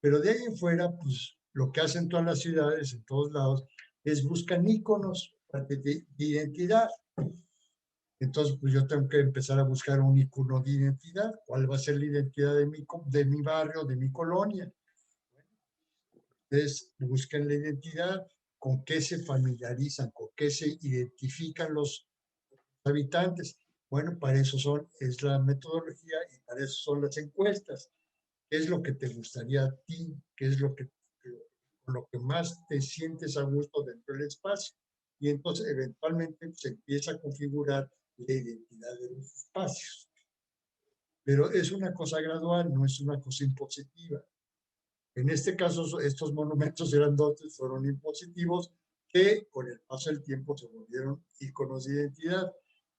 Pero de ahí en fuera, pues lo que hacen todas las ciudades, en todos lados, es buscan íconos de identidad. Entonces, pues yo tengo que empezar a buscar un icono de identidad. ¿Cuál va a ser la identidad de mi barrio, de mi colonia? Ustedes busquen la identidad, con qué se familiarizan, con qué se identifican los habitantes. Bueno, para eso es la metodología y para eso son las encuestas. ¿Qué es lo que te gustaría a ti? ¿Qué es lo que con lo que más te sientes a gusto dentro del espacio. Y entonces eventualmente se empieza a configurar la identidad de los espacios. Pero es una cosa gradual, no es una cosa impositiva. En este caso, estos monumentos grandotes fueron impositivos que con el paso del tiempo se volvieron íconos de identidad.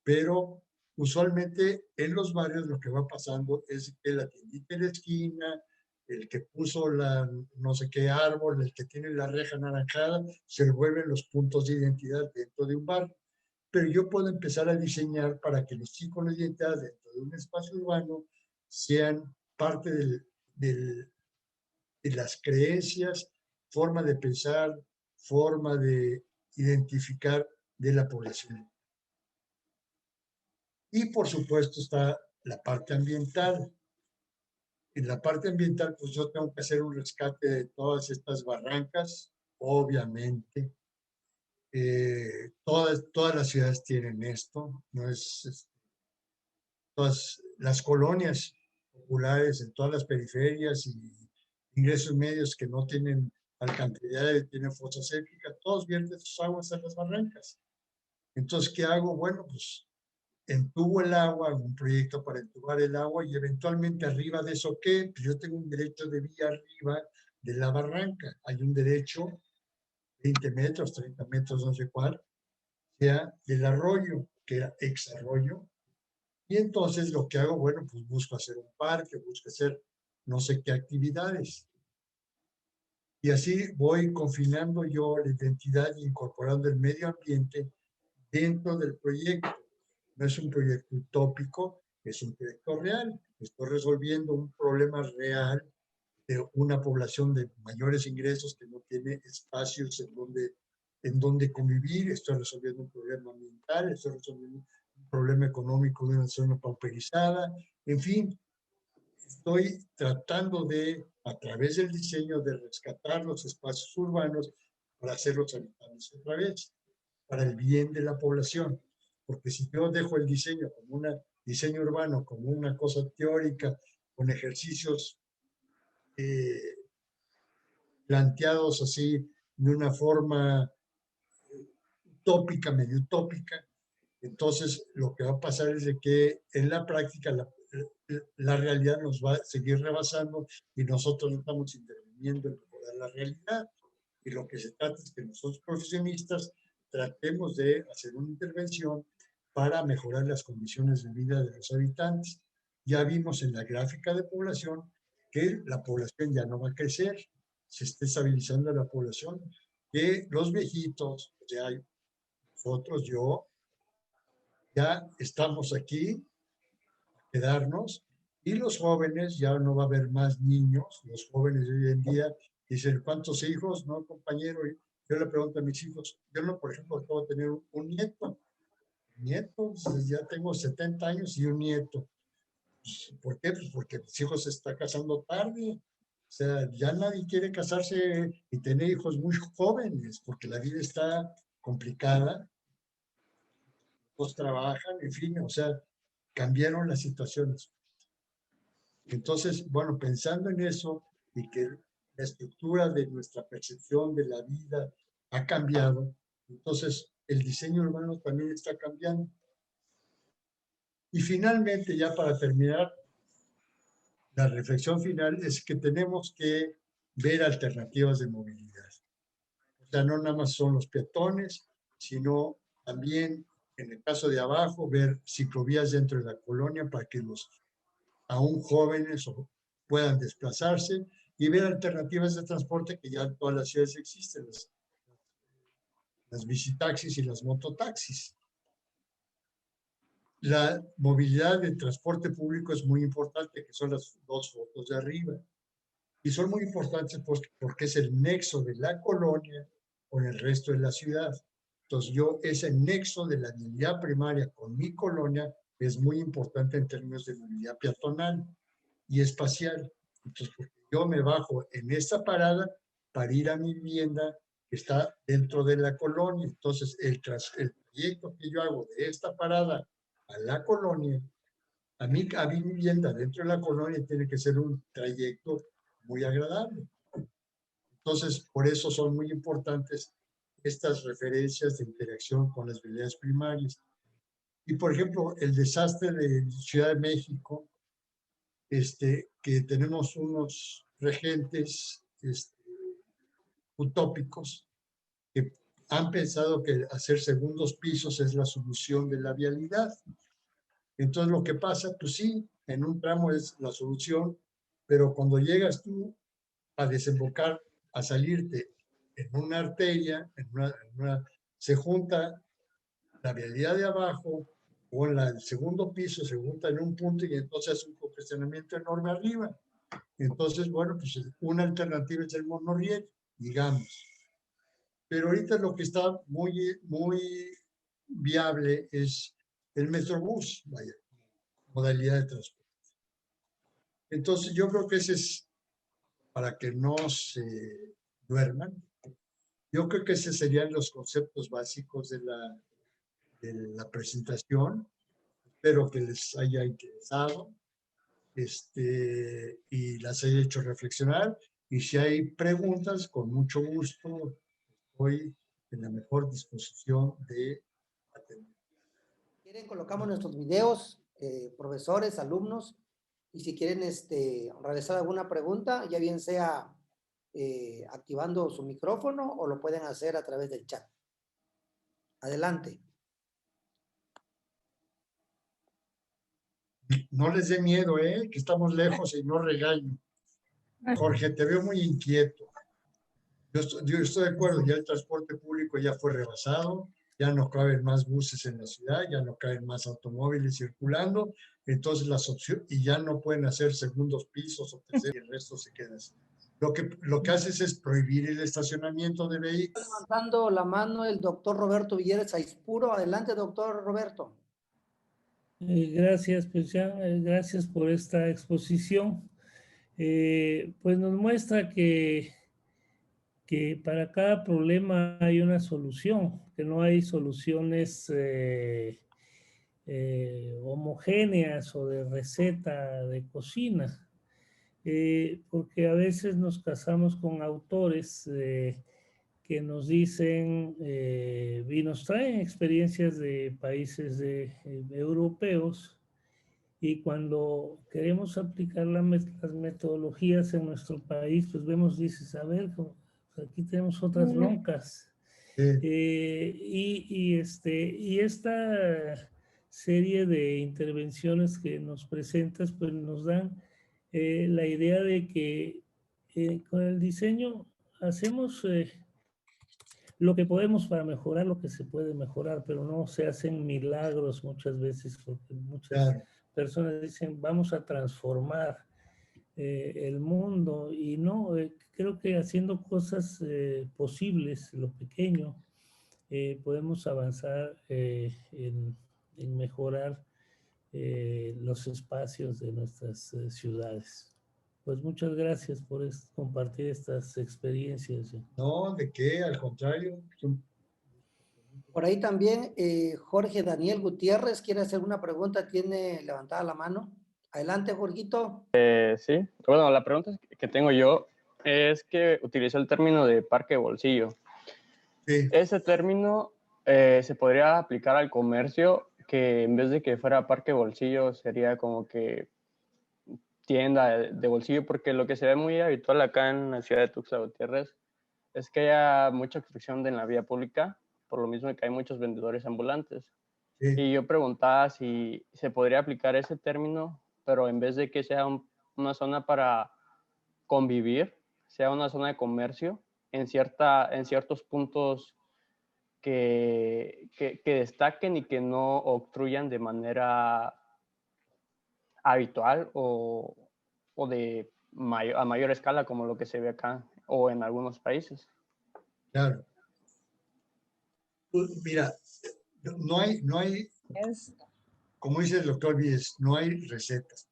Pero usualmente en los barrios lo que va pasando es que la tiendita en la esquina, el que puso la no sé qué árbol, el que tiene la reja anaranjada, se vuelven los puntos de identidad dentro de un barrio. Pero yo puedo empezar a diseñar para que los íconos de identidad dentro de un espacio urbano sean parte de las creencias, forma de pensar, forma de identificar de la población. Y por supuesto está la parte ambiental. En la parte ambiental, pues yo tengo que hacer un rescate de todas estas barrancas, obviamente. Todas las ciudades tienen esto, no es todas las colonias populares en todas las periferias y ingresos medios que no tienen alcantarillado, tienen fosas sépticas, todos vierten sus aguas a las barrancas. Entonces, ¿qué hago? Bueno, pues entubo el agua, hago un proyecto para entubar el agua y eventualmente arriba de eso, ¿qué? Pues yo tengo un derecho de vía arriba de la barranca. Hay un derecho, 20 metros, 30 metros, no sé cuál, sea del arroyo, que era exarroyo. Y entonces lo que hago, bueno, pues busco hacer un parque, busco hacer no sé qué actividades. Y así voy confinando yo la identidad e incorporando el medio ambiente dentro del proyecto. No es un proyecto utópico, es un proyecto real. Estoy resolviendo un problema real de una población de mayores ingresos que no tiene espacios en donde convivir. Estoy resolviendo un problema ambiental, estoy resolviendo un problema económico de una zona pauperizada. En fin, estoy tratando de, a través del diseño, de rescatar los espacios urbanos para hacerlos habitables otra vez, para el bien de la población. Porque si yo dejo el diseño como un diseño urbano, como una cosa teórica, con ejercicios planteados así de una forma utópica, medio utópica, entonces lo que va a pasar es de que en la práctica la realidad nos va a seguir rebasando y nosotros no estamos interviniendo en mejorar la realidad. Y lo que se trata es que nosotros profesionistas tratemos de hacer una intervención para mejorar las condiciones de vida de los habitantes. Ya vimos en la gráfica de población que la población ya no va a crecer, se está estabilizando la población, que los viejitos, o sea, nosotros, yo, ya estamos aquí, quedarnos, y los jóvenes, ya no va a haber más niños, los jóvenes de hoy en día dicen, ¿cuántos hijos? No, compañero, yo le pregunto a mis hijos, yo no, por ejemplo, acabo de tener un nieto, pues ya tengo 70 años y un nieto. ¿Por qué? Pues porque mis hijos se están casando tarde, o sea, ya nadie quiere casarse y tener hijos muy jóvenes, porque la vida está complicada, todos trabajan, en fin, o sea, cambiaron las situaciones. Entonces, bueno, pensando en eso y que la estructura de nuestra percepción de la vida ha cambiado, entonces el diseño urbano también está cambiando. Y finalmente, ya para terminar, la reflexión final es que tenemos que ver alternativas de movilidad. O sea, no nada más son los peatones, sino también, en el caso de abajo, ver ciclovías dentro de la colonia para que los aún jóvenes puedan desplazarse y ver alternativas de transporte que ya en todas las ciudades existen, las bicitaxis y las mototaxis. La movilidad de transporte público es muy importante, que son las dos fotos de arriba. Y son muy importantes porque es el nexo de la colonia con el resto de la ciudad. Entonces ese nexo de la movilidad primaria con mi colonia es muy importante en términos de movilidad peatonal y espacial. Entonces, yo me bajo en esta parada para ir a mi vivienda que está dentro de la colonia. Entonces, el proyecto que yo hago de esta parada a la colonia, a mi vivienda dentro de la colonia, tiene que ser un trayecto muy agradable. Entonces, por eso son muy importantes estas referencias de interacción con las vialidades primarias. Y, por ejemplo, el desastre de Ciudad de México, que tenemos unos regentes utópicos que han pensado que hacer segundos pisos es la solución de la vialidad. Entonces, lo que pasa, pues sí, en un tramo es la solución, pero cuando llegas tú a desembocar, a salirte en una arteria, se junta la vialidad de abajo con el segundo piso, se junta en un punto y entonces es un congestionamiento enorme arriba. Entonces, bueno, pues una alternativa es el monorriel, digamos. Pero ahorita lo que está muy, muy viable es el Metrobús, vaya, modalidad de transporte. Entonces, yo creo que ese es para que no se duerman. Yo creo que esos serían los conceptos básicos de la presentación. Espero que les haya interesado y las haya hecho reflexionar. Y si hay preguntas, con mucho gusto, estoy en la mejor disposición de atender. Quieren, colocamos nuestros videos, profesores, alumnos, y si quieren realizar alguna pregunta, ya bien sea activando su micrófono o lo pueden hacer a través del chat. Adelante. No les dé miedo, que estamos lejos y no regaño. Jorge, te veo muy inquieto. Yo estoy de acuerdo, ya el transporte público ya fue rebasado, ya no caben más buses en la ciudad, ya no caben más automóviles circulando, entonces las opciones, y ya no pueden hacer segundos pisos o terceros, y el resto se queda así. Lo que haces es prohibir el estacionamiento de vehículos. Levantando la mano el doctor Roberto Villeres Aispuro. Adelante, doctor Roberto. Gracias, pues ya, gracias por esta exposición. Pues nos muestra que para cada problema hay una solución, que no hay soluciones homogéneas o de receta de cocina, porque a veces nos casamos con autores que nos dicen y nos traen experiencias de países europeos, y cuando queremos aplicar las metodologías en nuestro país, pues vemos, dices, a ver, aquí tenemos otras broncas. Y esta serie de intervenciones que nos presentas, pues nos dan la idea de que con el diseño hacemos lo que podemos para mejorar lo que se puede mejorar, pero no se hacen milagros muchas veces, porque muchas personas dicen, vamos a transformar el mundo, y no, creo que haciendo cosas posibles, lo pequeño, podemos avanzar en mejorar los espacios de nuestras ciudades. Pues muchas gracias por compartir estas experiencias. No, ¿de qué? Al contrario. Por ahí también Jorge Daniel Gutiérrez quiere hacer una pregunta, tiene levantada la mano. Adelante, Jorgito. Sí, bueno, la pregunta que tengo yo es que utilizó el término de parque bolsillo. Sí. Ese término se podría aplicar al comercio, que en vez de que fuera parque bolsillo sería como que tienda de bolsillo, porque lo que se ve muy habitual acá en la ciudad de Tuxtla Gutiérrez es que haya mucha obstrucción en la vía pública, por lo mismo que hay muchos vendedores ambulantes. Sí. Y yo preguntaba si se podría aplicar ese término, pero en vez de que sea una zona para convivir, sea una zona de comercio en ciertos puntos que destaquen y que no obstruyan de manera habitual o de a mayor escala, como lo que se ve acá o en algunos países. Claro. Mira, no hay, como dice el doctor Víez, no hay recetas.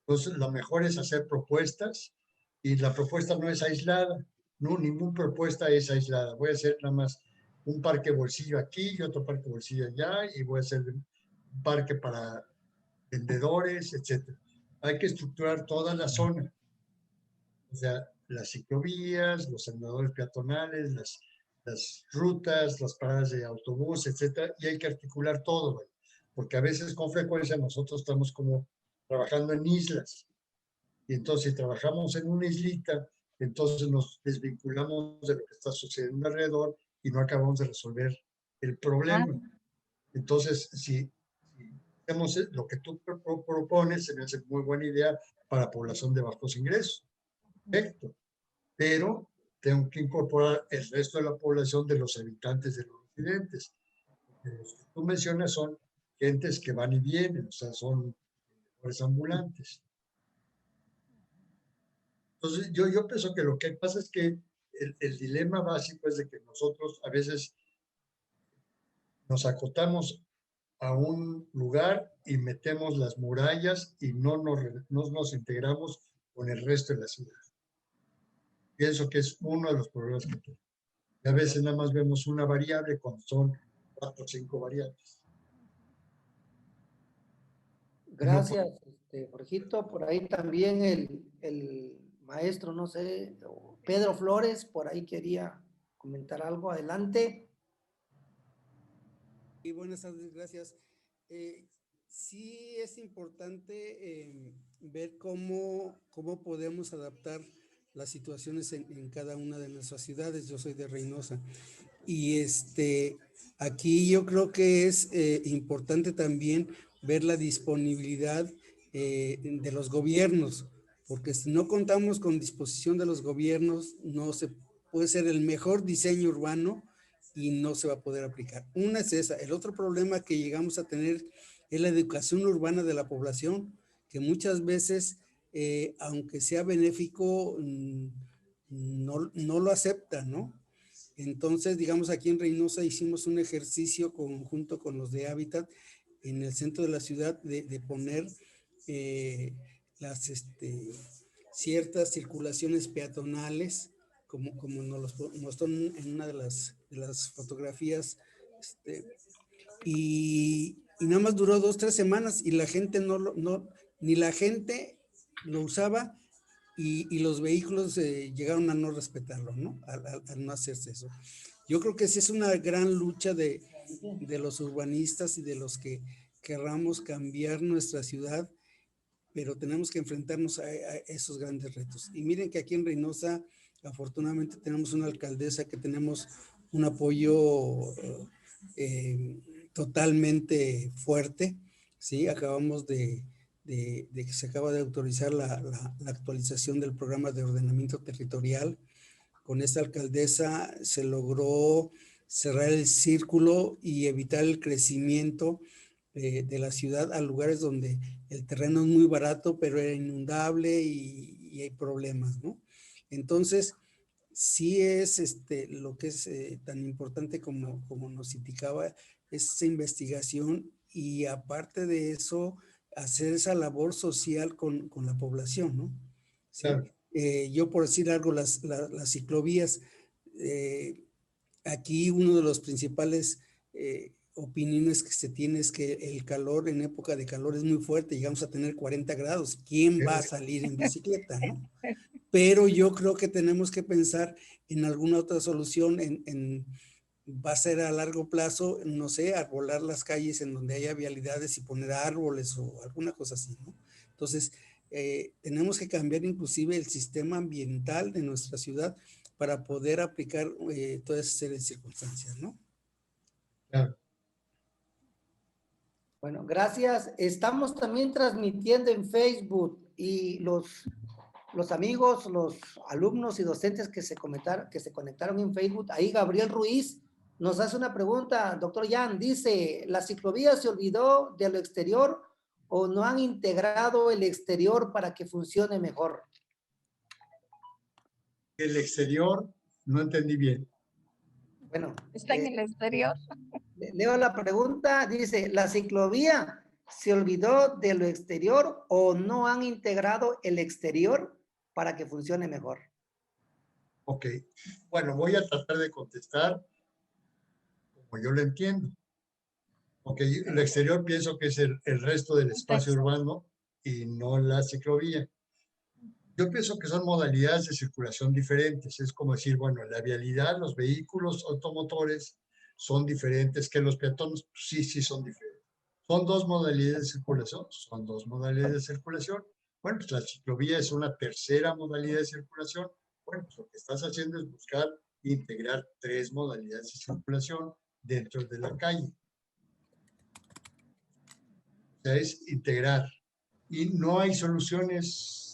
Entonces, lo mejor es hacer propuestas, y la propuesta no es aislada. No, ninguna propuesta es aislada. Voy a hacer nada más un parque bolsillo aquí y otro parque bolsillo allá, y voy a hacer un parque para vendedores, etc. Hay que estructurar toda la zona. O sea, las ciclovías, los andadores peatonales, las rutas, las paradas de autobús, etcétera, y hay que articular todo, ¿vale? Porque a veces con frecuencia nosotros estamos como trabajando en islas, y entonces si trabajamos en una islita, entonces nos desvinculamos de lo que está sucediendo alrededor y no acabamos de resolver el problema. Entonces, si hacemos lo que tú propones, se me hace muy buena idea para población de bajos ingresos. Perfecto. Pero tengo que incorporar el resto de la población de los habitantes de los residentes. Los que tú mencionas son gentes que van y vienen, o sea, son ambulantes. Entonces, yo pienso que lo que pasa es que el dilema básico es de que nosotros a veces nos acotamos a un lugar y metemos las murallas y no nos integramos con el resto de la ciudad. Pienso que es uno de los problemas que tenemos. Y a veces nada más vemos una variable cuando son 4 o 5 variables. Gracias, Jorgito. Por ahí también el maestro, no sé, Pedro Flores, por ahí quería comentar algo. Adelante. Y buenas tardes, gracias. Sí es importante ver cómo podemos adaptar las situaciones en cada una de nuestras ciudades. Yo soy de Reynosa. Y aquí yo creo que es importante también ver la disponibilidad de los gobiernos, porque si no contamos con disposición de los gobiernos, no se puede ser el mejor diseño urbano y no se va a poder aplicar. Una es esa. El otro problema que llegamos a tener es la educación urbana de la población, que muchas veces, aunque sea benéfico, no lo acepta, ¿no? Entonces, digamos, aquí en Reynosa hicimos un ejercicio conjunto con los de Hábitat en el centro de la ciudad de poner ciertas circulaciones peatonales, como nos los mostró en una de las fotografías, y nada más duró 2 o 3 semanas y la gente ni la gente lo usaba y los vehículos llegaron a no respetarlo, ¿no? Al no hacerse eso. Yo creo que sí es una gran lucha de los urbanistas y de los que querramos cambiar nuestra ciudad, pero tenemos que enfrentarnos a esos grandes retos. Y miren que aquí en Reynosa, afortunadamente tenemos una alcaldesa que tenemos un apoyo totalmente fuerte, ¿sí? Acabamos de que se acaba de autorizar la actualización del programa de ordenamiento territorial. Con esta alcaldesa se logró cerrar el círculo y evitar el crecimiento de la ciudad a lugares donde el terreno es muy barato, pero era inundable y hay problemas, ¿no? Entonces, sí es lo que es tan importante como nos indicaba, esa investigación y aparte de eso, hacer esa labor social con la población, ¿no? ¿Sí? Claro. Yo por decir algo, las ciclovías, aquí uno de los principales opiniones que se tiene es que el calor, en época de calor es muy fuerte, llegamos a tener 40 grados, ¿quién va a salir en bicicleta, no? Pero yo creo que tenemos que pensar en alguna otra solución, va a ser a largo plazo, no sé, arbolar las calles en donde haya vialidades y poner árboles o alguna cosa así, ¿no? Entonces, tenemos que cambiar inclusive el sistema ambiental de nuestra ciudad para poder aplicar toda esa serie de circunstancias, ¿no? Claro. Bueno, gracias. Estamos también transmitiendo en Facebook y los amigos, los alumnos y docentes que se conectaron en Facebook. Ahí Gabriel Ruiz nos hace una pregunta, doctor Jan, dice, ¿la ciclovía se olvidó de lo exterior o no han integrado el exterior para que funcione mejor? El exterior, no entendí bien. Bueno. ¿Está en el exterior? Leo la pregunta, dice, ¿la ciclovía se olvidó de lo exterior o no han integrado el exterior para que funcione mejor? Ok, bueno, voy a tratar de contestar como yo lo entiendo. Ok, el exterior pienso que es el resto del espacio urbano y no la ciclovía. Yo pienso que son modalidades de circulación diferentes. Es como decir, bueno, la vialidad, los vehículos automotores son diferentes que los peatones. Sí, sí son diferentes. Son dos modalidades de circulación. Son dos modalidades de circulación. Bueno, pues la ciclovía es una tercera modalidad de circulación. Bueno, pues lo que estás haciendo es buscar integrar tres modalidades de circulación dentro de la calle. O sea, es integrar. Y no hay soluciones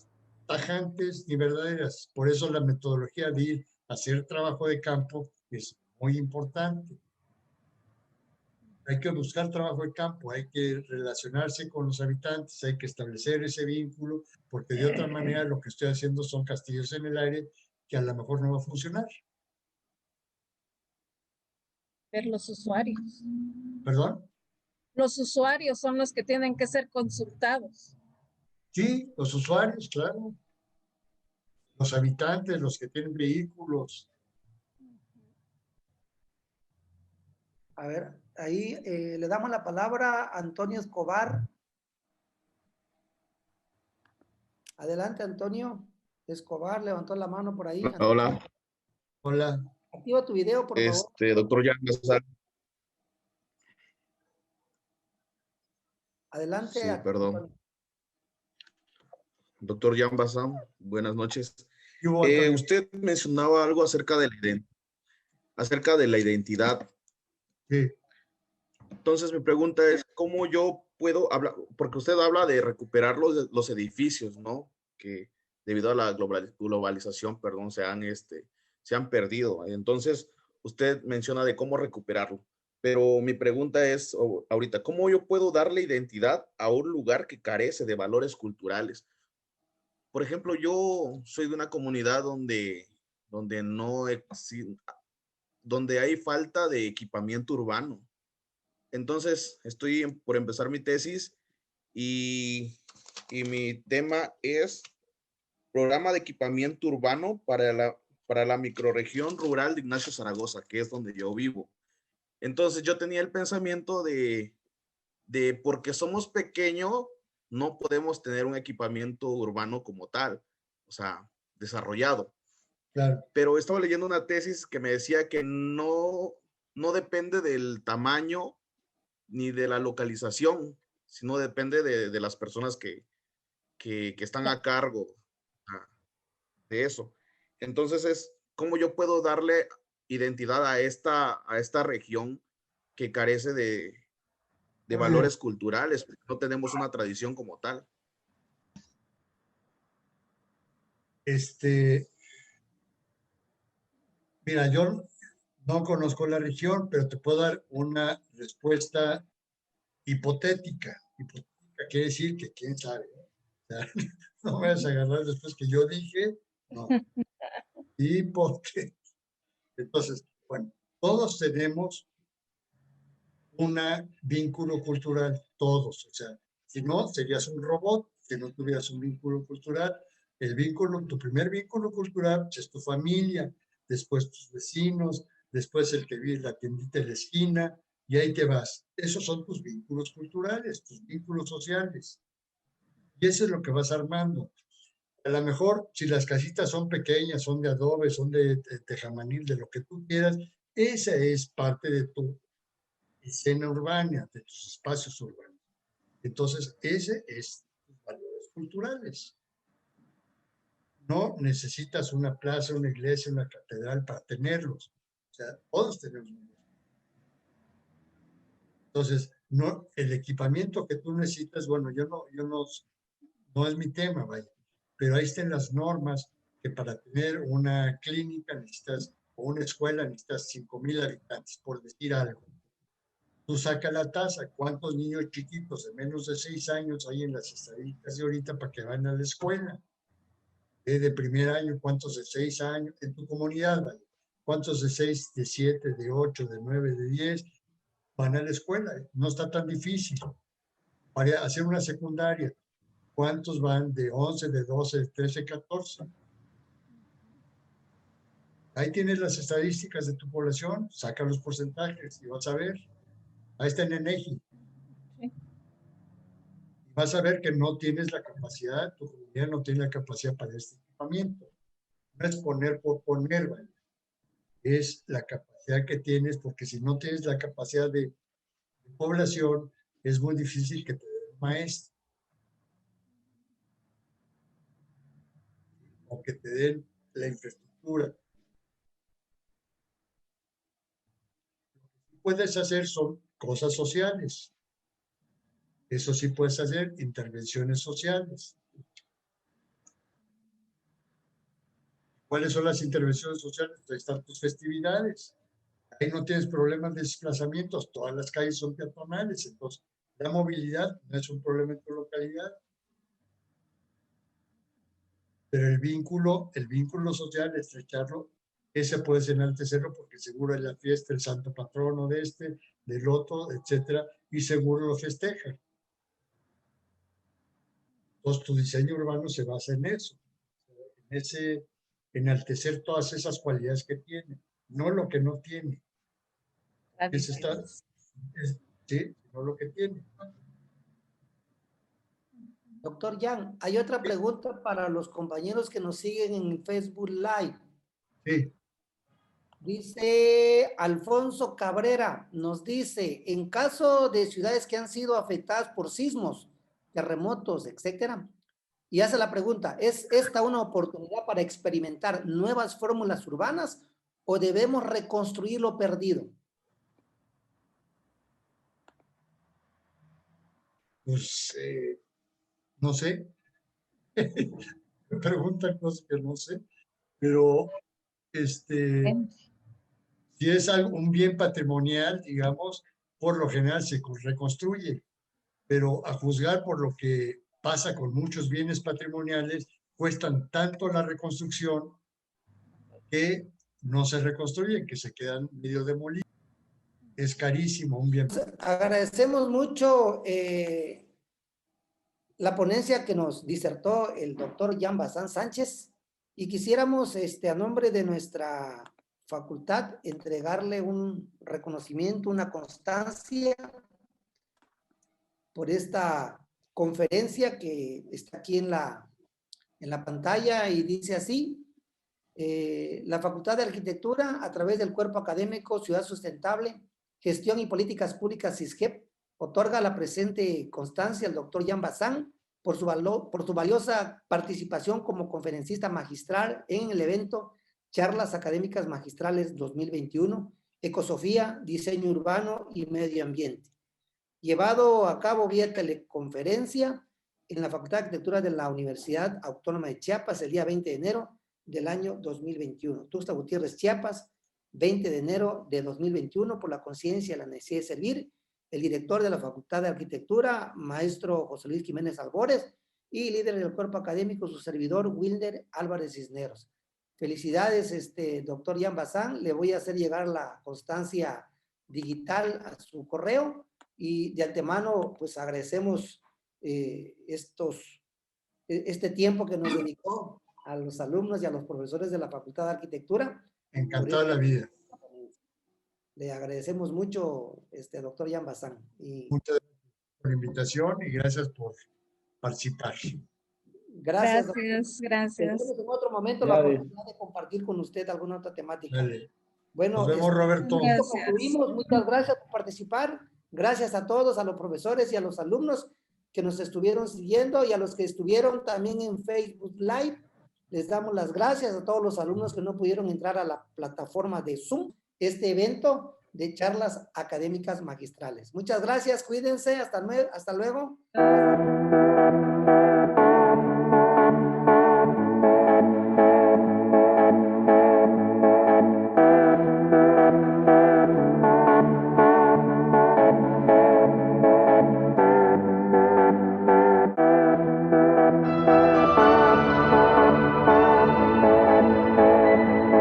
tajantes ni verdaderas. Por eso la metodología de ir a hacer trabajo de campo es muy importante. Hay que buscar trabajo de campo, hay que relacionarse con los habitantes, hay que establecer ese vínculo, porque de otra manera lo que estoy haciendo son castillos en el aire que a lo mejor no va a funcionar. Ver los usuarios. ¿Perdón? Los usuarios son los que tienen que ser consultados. Sí, los usuarios, claro. Los habitantes, los que tienen vehículos. A ver, ahí le damos la palabra a Antonio Escobar. Adelante, Antonio Escobar, levantó la mano por ahí. Hola. Hola. Activa tu video, por favor. Doctor Jan Bazán. Adelante. Sí, perdón. Antonio. Doctor Jan Bazán, buenas noches. ¿Qué hubo, Antonio? Usted mencionaba algo acerca de la identidad. Sí. Entonces mi pregunta es, ¿cómo yo puedo hablar? Porque usted habla de recuperar los edificios, ¿no? Que debido a la globalización, perdón, se han perdido. Entonces, usted menciona de cómo recuperarlo. Pero mi pregunta es ahorita, ¿cómo yo puedo darle identidad a un lugar que carece de valores culturales? Por ejemplo, yo soy de una comunidad donde hay falta de equipamiento urbano. Entonces, estoy por empezar mi tesis y mi tema es programa de equipamiento urbano para la microrregión rural de Ignacio Zaragoza, que es donde yo vivo. Entonces, yo tenía el pensamiento de porque somos pequeños, no podemos tener un equipamiento urbano como tal, o sea, desarrollado. Claro. Pero estaba leyendo una tesis que me decía que no depende del tamaño ni de la localización, sino depende de las personas que están a cargo de eso. Entonces es cómo yo puedo darle identidad a esta región que carece de valores culturales, porque no tenemos una tradición como tal. Mira, yo no conozco la región, pero te puedo dar una respuesta hipotética. Hipotética quiere decir que quién sabe. O sea, no me vas a agarrar después que yo dije, no. Hipotética. Entonces, bueno, todos tenemos un vínculo cultural, todos. O sea, si no, serías un robot, si no tuvieras un vínculo cultural. Tu primer vínculo cultural es tu familia, después tus vecinos, después el que vive en la tiendita de la esquina, y ahí te vas. Esos son tus vínculos culturales, tus vínculos sociales. Y eso es lo que vas armando. A lo mejor, si las casitas son pequeñas, son de adobe, son de tejamanil, de lo que tú quieras, esa es parte de tu escena urbana, de tus espacios urbanos. Entonces, ese es tus valores culturales. No necesitas una plaza, una iglesia, una catedral para tenerlos. O sea, todos tenemos. Entonces, no, el equipamiento que tú necesitas, bueno, no es mi tema, vaya, pero ahí están las normas que para tener una clínica necesitas, o una escuela necesitas 5,000 habitantes, por decir algo. Tú sacas la tasa, ¿cuántos niños chiquitos de menos de 6 años hay en las estadísticas de ahorita para que vayan a la escuela? De primer año, ¿cuántos de 6 años en tu comunidad? ¿Vale? ¿Cuántos de 6, de 7, de 8, de 9, de 10 van a la escuela? No está tan difícil. Para hacer una secundaria, ¿cuántos van de 11, de 12, de 13, 14? Ahí tienes las estadísticas de tu población, saca los porcentajes y vas a ver. Ahí está en INEGI. Y vas a ver. Sí. Entonces, bueno, todos tenemos un vínculo cultural. Todos tenemos un vínculo cultural. Entonces, no necesitas una plaza, una iglesia, una catedral para tenerlos. O sea, todos tenemos. Entonces, el equipamiento que tú necesitas, bueno, no es mi tema, vaya, pero ahí están las normas que para tener una clínica necesitas, o una escuela necesitas 5,000 habitantes, por decir algo. Tú sacas la tasa, ¿cuántos niños chiquitos de menos de 6 años hay en las estadísticas de ahorita para que vayan a la escuela? De primer año, ¿cuántos de 6 años en tu comunidad? ¿Vale? ¿Cuántos de 7, de 8, de 9, de 10 van a la escuela? Vas a ver que no tienes la capacidad, tu comunidad no tiene la capacidad para este equipamiento. No es poner por poner, ¿vale? Es la capacidad que tienes, porque si no tienes la capacidad de población, es muy difícil que te den un maestro. O que te den la infraestructura. Lo que puedes hacer son cosas sociales. Eso sí puedes hacer, intervenciones sociales. ¿Cuáles son las intervenciones sociales? Ahí están tus festividades. Ahí no tienes problemas de desplazamientos. Todas las calles son peatonales. Entonces, la movilidad no es un problema en tu localidad. Pero el vínculo social, estrecharlo, ese puedes enaltecerlo porque seguro es la fiesta, el santo patrono de este, del otro, etcétera, y seguro lo festejan. Entonces, tu diseño urbano se basa en eso, en ese enaltecer todas esas cualidades que tiene, no lo que no tiene. Sí, no lo que tiene. Doctor Jan, hay otra pregunta para los compañeros que nos siguen en Facebook Live. Sí. Dice Alfonso Cabrera, nos dice, en caso de ciudades que han sido afectadas por sismos, terremotos, etcétera, y hace la pregunta, ¿es esta una oportunidad para experimentar nuevas fórmulas urbanas o debemos reconstruir lo perdido? Pues, no sé. Me preguntan cosas que no sé, pero si es un bien patrimonial, digamos, por lo general se reconstruye, pero a juzgar por lo que pasa con muchos bienes patrimoniales, cuestan tanto la reconstrucción que no se reconstruyen, que se quedan medio demolidos. Es carísimo un bien. Agradecemos mucho la ponencia que nos disertó el doctor Jan Bazán Sánchez y quisiéramos a nombre de nuestra facultad entregarle un reconocimiento, una constancia por esta conferencia que está aquí en la pantalla y dice así, la Facultad de Arquitectura a través del Cuerpo Académico Ciudad Sustentable, Gestión y Políticas Públicas CISGEP otorga la presente constancia al doctor Jan Bazán por su valiosa participación como conferencista magistral en el evento Charlas Académicas Magistrales 2021, Ecosofía, Diseño Urbano y Medio Ambiente, llevado a cabo vía teleconferencia en la Facultad de Arquitectura de la Universidad Autónoma de Chiapas el día 20 de enero del año 2021. Tuxtla Gutiérrez, Chiapas, 20 de enero de 2021, por la conciencia y la necesidad de servir, el director de la Facultad de Arquitectura, maestro José Luis Jiménez Albores, y líder del cuerpo académico, su servidor, Wilder Álvarez Cisneros. Felicidades, doctor Jan Bazán. Le voy a hacer llegar la constancia digital a su correo y de antemano, pues agradecemos este tiempo que nos dedicó a los alumnos y a los profesores de la Facultad de Arquitectura. Encantado de la vida. Le agradecemos mucho, doctor Jan Bazán. Muchas gracias por la invitación y gracias por participar. Gracias. Gracias. Tendremos en otro momento la oportunidad de compartir con usted alguna otra temática. Dale. Bueno, nos vemos, Roberto. Concluimos. Muchas gracias por participar. Gracias a todos, a los profesores y a los alumnos que nos estuvieron siguiendo y a los que estuvieron también en Facebook Live. Les damos las gracias a todos los alumnos que no pudieron entrar a la plataforma de Zoom, este evento de charlas académicas magistrales. Muchas gracias, cuídense, hasta luego.